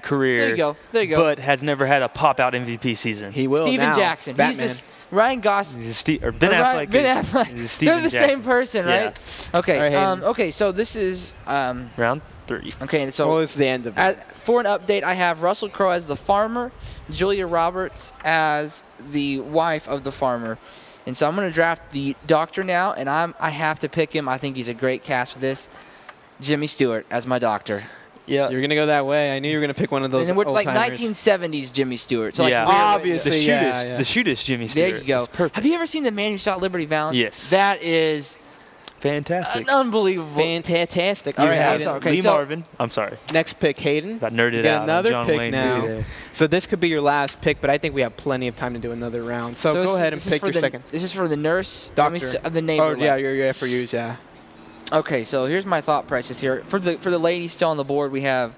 career. There you go. There you go. But has never had a pop-out MVP season. He will Steven now. Jackson. Batman. He's this Ryan Gosling. He's Ben Or Affleck. Ben is- Affleck. is Steven They're the Jackson. same person, Yeah. right? Okay. All right, Hayden. Okay. So this is Round 3. okay. So Well, it's the end of it. for an update, I have Russell Crowe as the farmer, Julia Roberts as the wife of the farmer. And so I'm going to draft the doctor now, and I have to pick him. I think he's a great cast for this. Jimmy Stewart as my doctor. Yeah. You're gonna go that way. I knew you were gonna pick one of those And we're old like timers. 1970s Jimmy Stewart. So Yeah. like Obviously, The shootist Jimmy There Stewart. you go. It's perfect. Have you ever seen The Man Who Shot Liberty Valance? Yes. That is Fantastic. unbelievable. Fantastic. All All right, right, I'm Hayden. sorry. Okay, Lee so- Marvin. I'm sorry. Next pick, Hayden. Got nerded You get out on another John pick Wayne now. Booty there. So this could be your last pick, but I think we have plenty of time to do another round. So go ahead and this is pick for your the, second. This is for the nurse. Let me Doctor. the neighbor. Oh yeah, left. you're for yours, yeah. Okay, so here's my thought process here. For the ladies still on the board, we have.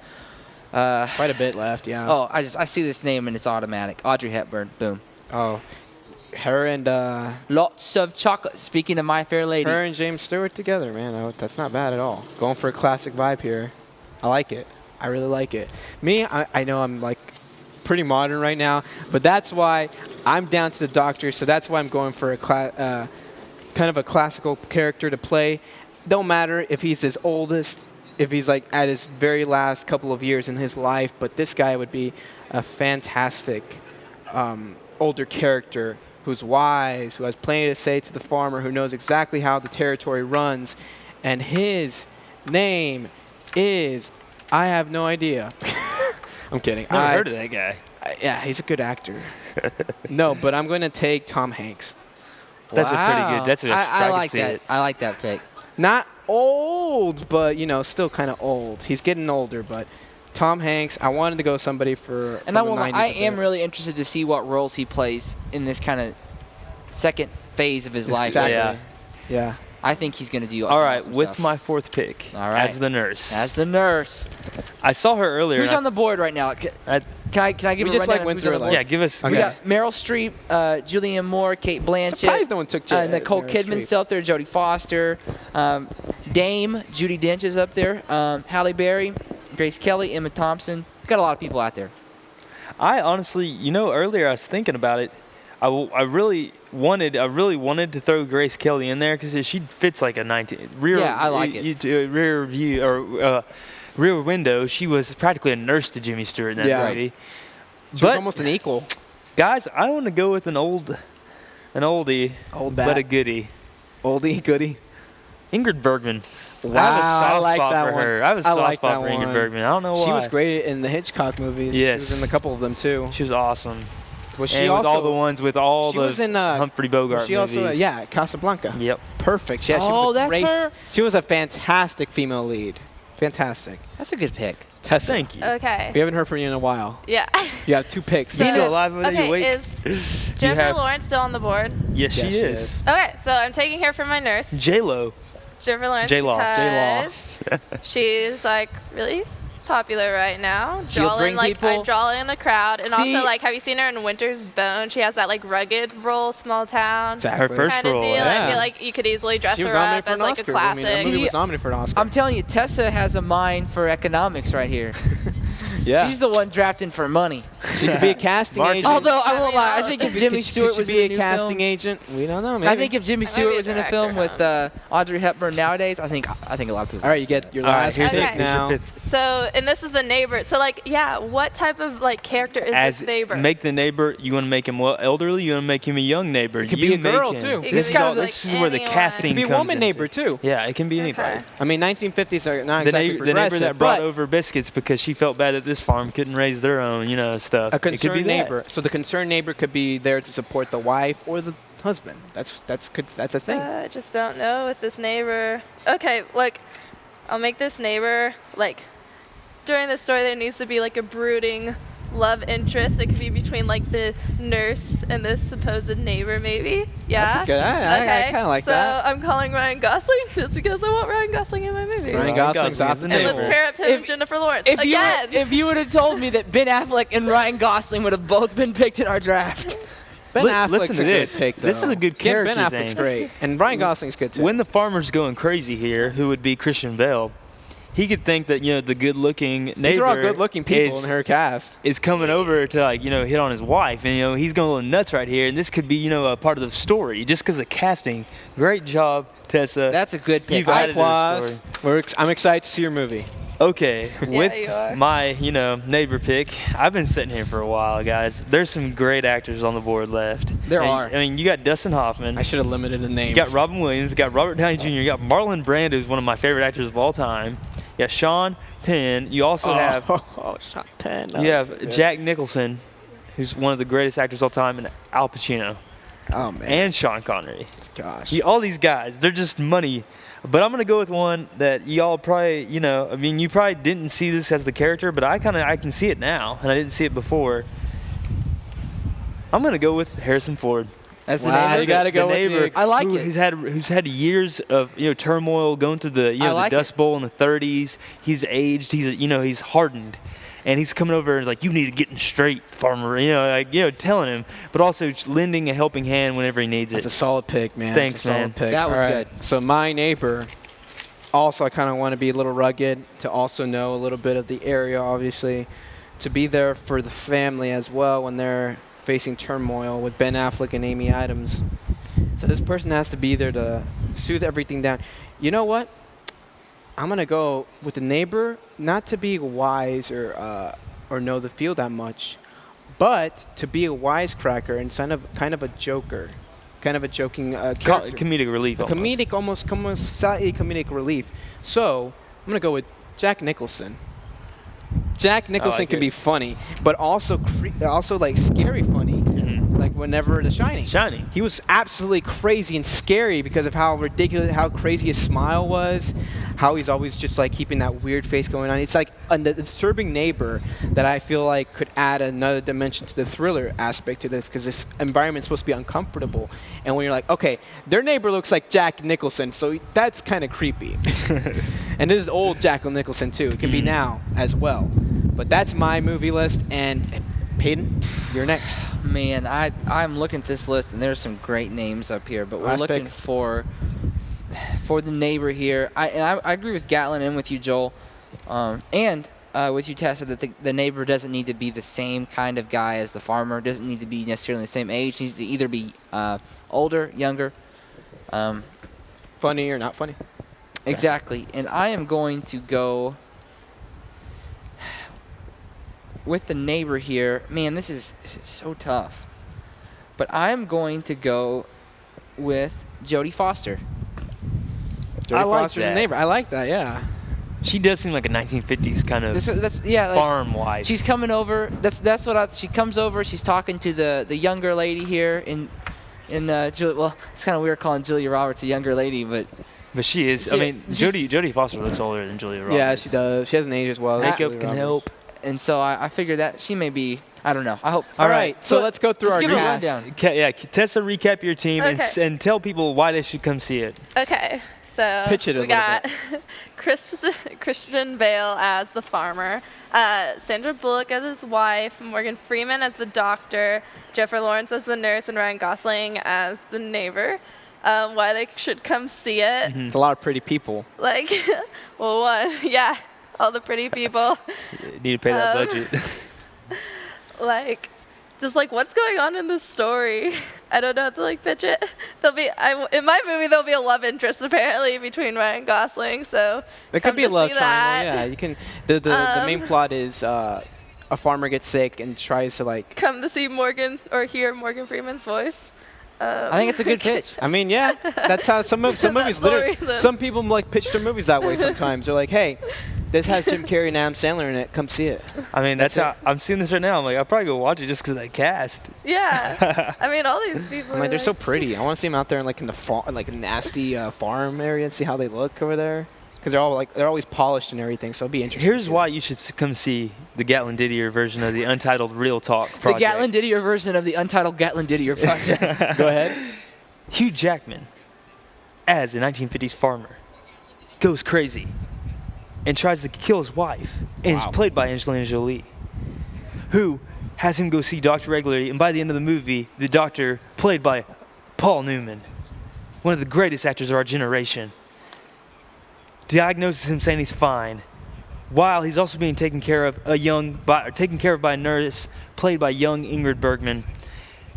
Quite a bit left, yeah. Oh, I see this name and it's automatic. Audrey Hepburn. Boom. Oh. Her and Lots of chocolate. Speaking of My Fair Lady. her and James Stewart together, man. Oh, that's not bad at all. Going for a classic vibe here. I like it. I really like it. Me, I know I'm like pretty modern right now, but that's why I'm down to the doctor. So that's why I'm going for a kind of a classical character to play. don't matter if he's his oldest, if he's like at his very last couple of years in his life, but this guy would be a fantastic older character who's wise, who has plenty to say to the farmer, who knows exactly how the territory runs, and his name is, I have no idea. I'm kidding. Never heard of that guy. Yeah, he's a good actor. No, but I'm going to take Tom Hanks. That's a pretty Wow. good. That's a. I can like see that. it. I like that pick. Not old, but, still kind of old. He's getting older, but Tom Hanks, I wanted to go somebody for And from the I 90s I a am bit. really interested to see what roles he plays in this kind of second phase of his life. Exactly. Yeah. Yeah. I think he's going to do All right, awesome with stuff. my fourth pick, All right. as the nurse. As the nurse. I saw her earlier. Who's and on the board right now? Can I- I give We you a just, rundown went of who's through on the it, board? Yeah, give us. We Okay. got Meryl Streep, Julianne Moore, Kate Blanchett. Surprised no one took Nicole Meryl Kidman's Streep. still up there, Jodie Foster. Dame, Judi Dench is up there. Halle Berry, Grace Kelly, Emma Thompson. Got a lot of people out there. I honestly, earlier I was thinking about it. I really wanted to throw Grace Kelly in there because she fits like a 19 rear. Yeah, I like it. Rear view or rear window. She was practically a nurse to Jimmy Stewart in that Yeah. movie. She was But almost an equal. guys, I want to go with an oldie, Old but a goodie. Oldie, goodie. Ingrid Bergman. Wow, I have a soft like spot that for one. her. I have a I soft like spot that for Ingrid one. Bergman. I don't know why. She was great in the Hitchcock movies. Yes. She was in a couple of them, too. She was awesome. Was she And also with all the ones with all she the was in, Humphrey Bogart was she also, movies. yeah, Casablanca. Yep. Perfect. Yeah, she Oh, was a that's great, her? She was a fantastic female lead. Fantastic. That's a good pick. Tessa. Thank you. Okay. We haven't heard from you in a while. Yeah. You have 2 picks. You So- still alive with okay, you? Wait. is You Jennifer have- Lawrence still on the board? Yes, Yeah, she is. Okay, so I'm taking her for my nurse, J-Lo. Jennifer Lawrence, J-Law. because she's like really popular right now. She'll bring I people- draw in a crowd, and See- also have you seen her in Winter's Bone? She has that rugged role, small town Exactly. Her first kind of role, deal. yeah. I feel like you could easily dress She was her nominated up for as an like Oscar. a I mean, that classic. movie See, was nominated for an Oscar. I'm telling you, Tessa has a mind for economics right here. yeah. She's the one drafting for money. She could be a casting Mark- agent. Although I won't mean, lie, I all think of if them. Jimmy Could she Stewart was be in a a new casting film, agent? We don't know. Maybe. I think if Jimmy I might Stewart be was in a director, film with Holmes. Audrey Hepburn nowadays, I think a lot of people. All right, you get your All right, last here's pick your- here's your now. fifth. So, and this is the neighbor. So, what type of character is As this neighbor? make the neighbor, you want to make him elderly, you want to make him a young neighbor. It could you be a make girl, him- too. It This could is, be all, like this is where the anyone. casting It could be a comes woman into. neighbor, too. Yeah, it can be anybody. Okay. I mean, 1950s are not The, exactly the neighbor progressive, that brought but over biscuits because she felt bad that this farm couldn't raise their own, stuff. a It could be concerned that. neighbor. So the concerned neighbor could be there to support the wife or the husband. That's good. That's a thing. I just don't know with this neighbor. Okay, I'll make this neighbor during the story there needs to be a brooding love interest. It could be between the nurse and this supposed neighbor, maybe. Yeah. That's good. I Okay, kind of like so that. I'm calling Ryan Gosling just because I want Ryan Gosling in my movie. Ryan Gosling's off the Gosling's And in let's there. table. pair up him and Jennifer Lawrence again. If you would have told me that Ben Affleck and Ryan Gosling would have both been picked in our draft. Ben Affleck's listen to a this. good pick, though. This is a good Yeah, character Ben Affleck's thing. great, and Ryan Gosling's good too. When the farmer's going crazy here, who would be Christian Bale, he could think that the good-looking neighbor These are all good-looking people is, in her cast. is coming over to hit on his wife, and he's going nuts right here, and this could be a part of the story just because of casting. Great job, Tessa. That's a good pick. You've added to the Applause. story. I'm excited to see your movie. Okay, you with are. my neighbor pick, I've been sitting here for a while, guys. There's some great actors on the board left. There And, are. I mean, you got Dustin Hoffman. I should have limited the names. You got Robin Williams, you got Robert Downey Jr., you got Marlon Brando, who's one of my favorite actors of all time. You got Sean Penn. You also have Sean Penn. you have Jack Nicholson, who's one of the greatest actors of all time, and Al Pacino Oh man. and Sean Connery. Gosh. All these guys, they're just money. But I'm gonna go with one that y'all probably, you probably didn't see this as the character, but I can see it now, and I didn't see it before. I'm gonna go with Harrison Ford. That's the Wow, neighbor. you gotta go with neighbor. I like who- it. Who's had years of turmoil, going through the I like the Dust Bowl in the 30s. He's aged. He's hardened, and he's coming over and you need to get in straight, farmer. Telling him, but also just lending a helping hand whenever he needs That's a it. solid pick, man. Thanks, That's a solid man. Pick. That was All right. good. So my neighbor, also I kind of want to be a little rugged, to also know a little bit of the area, obviously, to be there for the family as well when they're facing turmoil with Ben Affleck and Amy Adams. So this person has to be there to soothe everything down. You know what? I'm gonna go with the neighbor, not to be wise or know the field that much, but to be a wisecracker and kind of a joker, kind of a joking character. Comedic relief. Almost slightly comedic relief. So I'm gonna go with Jack Nicholson. Jack Nicholson can be funny, but also like scary funny. Like whenever The Shining. He was absolutely crazy and scary because of how ridiculous, how crazy his smile was, how he's always just like keeping that weird face going on. It's like a disturbing neighbor that I feel like could add another dimension to the thriller aspect to this, because this environment's supposed to be uncomfortable. And when you're like, okay, their neighbor looks like Jack Nicholson, so that's kind of creepy. And this is old Jack Nicholson too. It can be now as well. But that's my movie list, and Hayden, you're next. Man, I'm looking at this list, and there's some great names up here, but we're looking for the neighbor here. I agree with Gatlin and with you, Joel, and with you, Tessa, that the neighbor doesn't need to be the same kind of guy as the farmer. Doesn't need to be necessarily the same age. He needs to either be older, younger. Funny or not funny. Exactly. And I am going to go with the neighbor here. Man, this is so tough. But I'm going to go with Jodie Foster. Jodie Foster's a neighbor. I like that, yeah. She does seem like a 1950s kind of farm wife. She's coming over. That's what she comes over. She's talking to the younger lady here Julia. Well, it's kind of weird calling Julia Roberts a younger lady, but she is. Jodie Foster looks older than Julia Roberts. Yeah, she does. She has an age as well. Makeup can help. And so I figured that she may be, I don't know. I hope. All right, so let's go through our cast. Tessa, recap your team and tell people why they should come see it. Okay, so we got Christian Bale as the farmer, Sandra Bullock as his wife, Morgan Freeman as the doctor, Jennifer Lawrence as the nurse, and Ryan Gosling as the neighbor. Why they should come see it. Mm-hmm. It's a lot of pretty people. All the pretty people. You need to pay that budget. What's going on in this story? I don't know how to pitch it. In my movie there'll be a love interest apparently between Ryan Gosling, so there could be a love triangle. Yeah, you can. The main plot is a farmer gets sick and tries to come to see Morgan or hear Morgan Freeman's voice. I think it's a good pitch. I mean, yeah, that's how some movies literally. Some people pitch their movies that way sometimes. They're like, hey, this has Jim Carrey and Adam Sandler in it. Come see it. I mean, that's how I'm seeing this right now. I'm like, I'll probably go watch it just because of that cast. Yeah. I mean, all these people. They're so pretty. I want to see them out there in the nasty farm area and see how they look over there. Because they're always polished and everything, so it'll be interesting. Here's why you should come see the Gatlin Didier version of the Untitled Real Talk project. The Gatlin Didier version of the Untitled Gatlin Didier project. Go ahead. Hugh Jackman, as a 1950s farmer, goes crazy and tries to kill his wife, and is played by Angelina Jolie, who has him go see doctor regularly, and by the end of the movie, the doctor, played by Paul Newman, one of the greatest actors of our generation, diagnoses him saying he's fine, while he's also being taken care of by a nurse played by young Ingrid Bergman,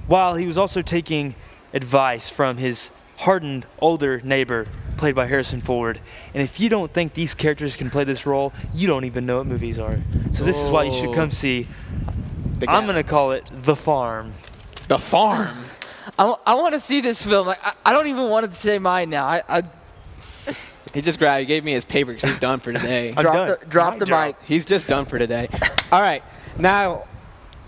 while he was also taking advice from his hardened older neighbor played by Harrison Ford. And if you don't think these characters can play this role, you don't even know what movies are. So this is why you should come see. I'm going to call it The Farm. The Farm. I want to see this film. I don't even want to say mine now. He gave me his paper because he's done for today. Drop the mic. He's just done for today. All right. Now,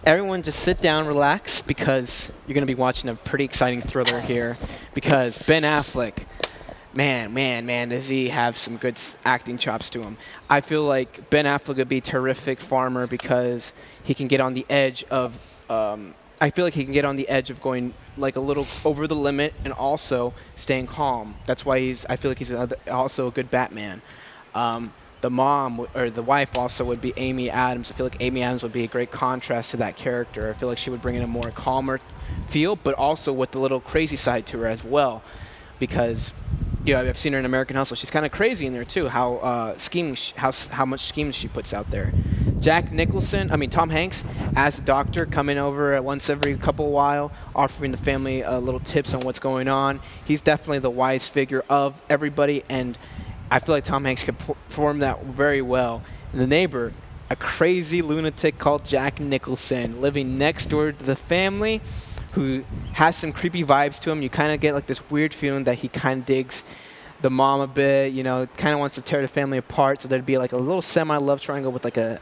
everyone just sit down, relax, because you're going to be watching a pretty exciting thriller here. Because Ben Affleck, man, does he have some good acting chops to him. I feel like Ben Affleck would be a terrific farmer because he can get on the edge of going a little over the limit and also staying calm. That's why I feel like he's also a good Batman. The mom or the wife also would be Amy Adams. I feel like Amy Adams would be a great contrast to that character. I feel like she would bring in a more calmer feel, but also with the little crazy side to her as well. Because, I've seen her in American Hustle. She's kind of crazy in there too. How much schemes she puts out there. Tom Hanks as a doctor, coming over once every couple while, offering the family little tips on what's going on. He's definitely the wise figure of everybody, and I feel like Tom Hanks could perform that very well. And the neighbor, a crazy lunatic called Jack Nicholson, living next door to the family, who has some creepy vibes to him. You kind of get like this weird feeling that he kind of digs the mom a bit, kind of wants to tear the family apart. So there'd be like a little semi-love triangle with like a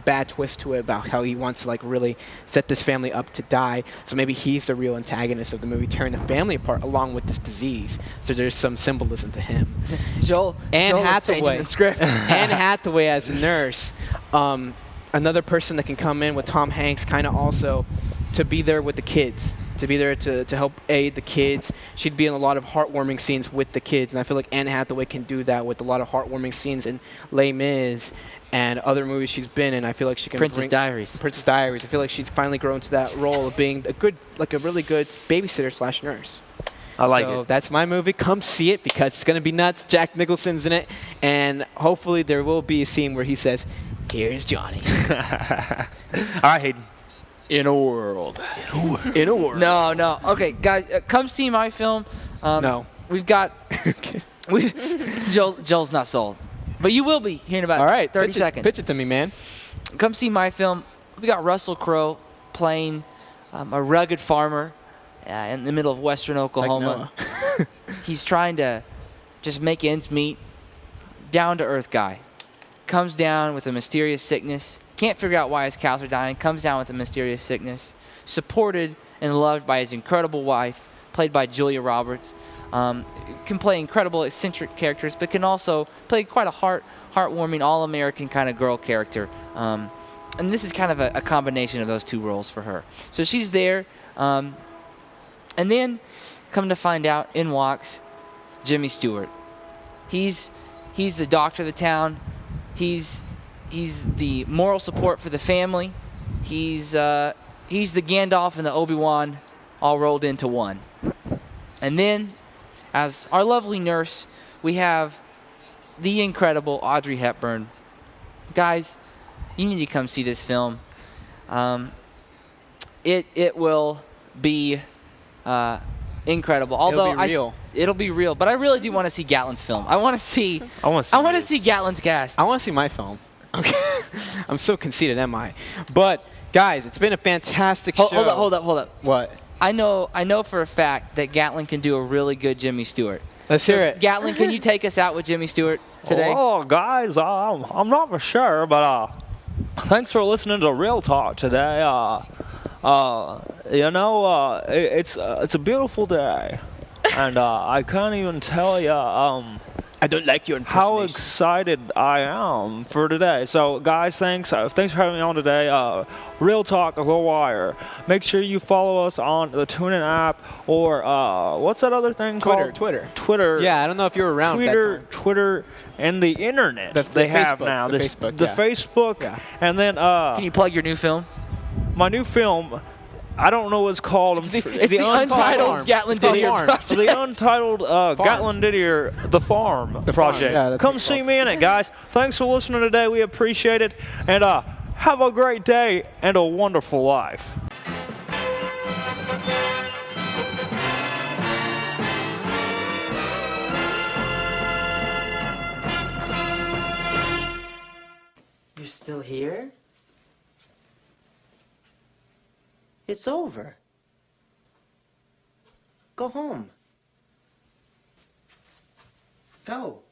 bad twist to it about how he wants to like really set this family up to die. So maybe he's the real antagonist of the movie, tearing the family apart along with this disease. So there's some symbolism to him. Joel Hathaway, the script. Anne Hathaway as a nurse, another person that can come in with Tom Hanks, kind of also to be there with the kids. To be there to help aid the kids. She'd be in a lot of heartwarming scenes with the kids, and I feel like Anne Hathaway can do that with a lot of heartwarming scenes in Les Mis and other movies she's been in. I feel like she can Princess Diaries. I feel like she's finally grown to that role of being a really good babysitter / nurse. I like it. So that's my movie. Come see it because it's going to be nuts. Jack Nicholson's in it, and hopefully there will be a scene where he says, "Here's Johnny." All right, Hayden. In a world. In a world. No. Okay, guys, come see my film. No. We've got. Joel's not sold, but you will be here in about All right, 30 seconds. Pitch it to me, man. Come see my film. We got Russell Crowe playing a rugged farmer in the middle of western Oklahoma. Like He's trying to just make ends meet. Down-to-earth guy. Comes down with a mysterious sickness. Can't figure out why his cows are dying. Comes down with a mysterious sickness. Supported and loved by his incredible wife, played by Julia Roberts. Can play incredible, eccentric characters, but can also play quite a heartwarming, all-American kind of girl character. And this is kind of a combination of those two roles for her. So she's there. And then, come to find out, in walks Jimmy Stewart. He's the doctor of the town. He's the moral support for the family. He's the Gandalf and the Obi-Wan all rolled into one. And then, as our lovely nurse, we have the incredible Audrey Hepburn. Guys, you need to come see this film. It will be incredible. Although it'll be real. But I really do want to see Gatlin's film. I want to see Gatlin's cast. I want to see my film. Okay. I'm so conceited, am I? But guys, it's been a fantastic show. Hold up. What? I know for a fact that Gatlin can do a really good Jimmy Stewart. Let's hear it. Gatlin, can you take us out with Jimmy Stewart today? Oh, guys, I'm not for sure, but thanks for listening to Real Talk today. It's a beautiful day, and I can't even tell you I don't like your how excited I am for today. So, guys, thanks for having me on today. Real Talk, The Wire. Make sure you follow us on the TuneIn app or what's that other thing called? Twitter. Yeah, I don't know if you were around. Twitter, and the internet. They have Facebook, now the Facebook. Yeah. And then Can you plug your new film? my new film. I don't know what it's called. It's the untitled Gatlin Didier project. The untitled Gatlin Didier The Farm project. Yeah, Come see me in it, guys. Thanks for listening today. We appreciate it. And have a great day and a wonderful life. You're still here? It's over. Go home. Go.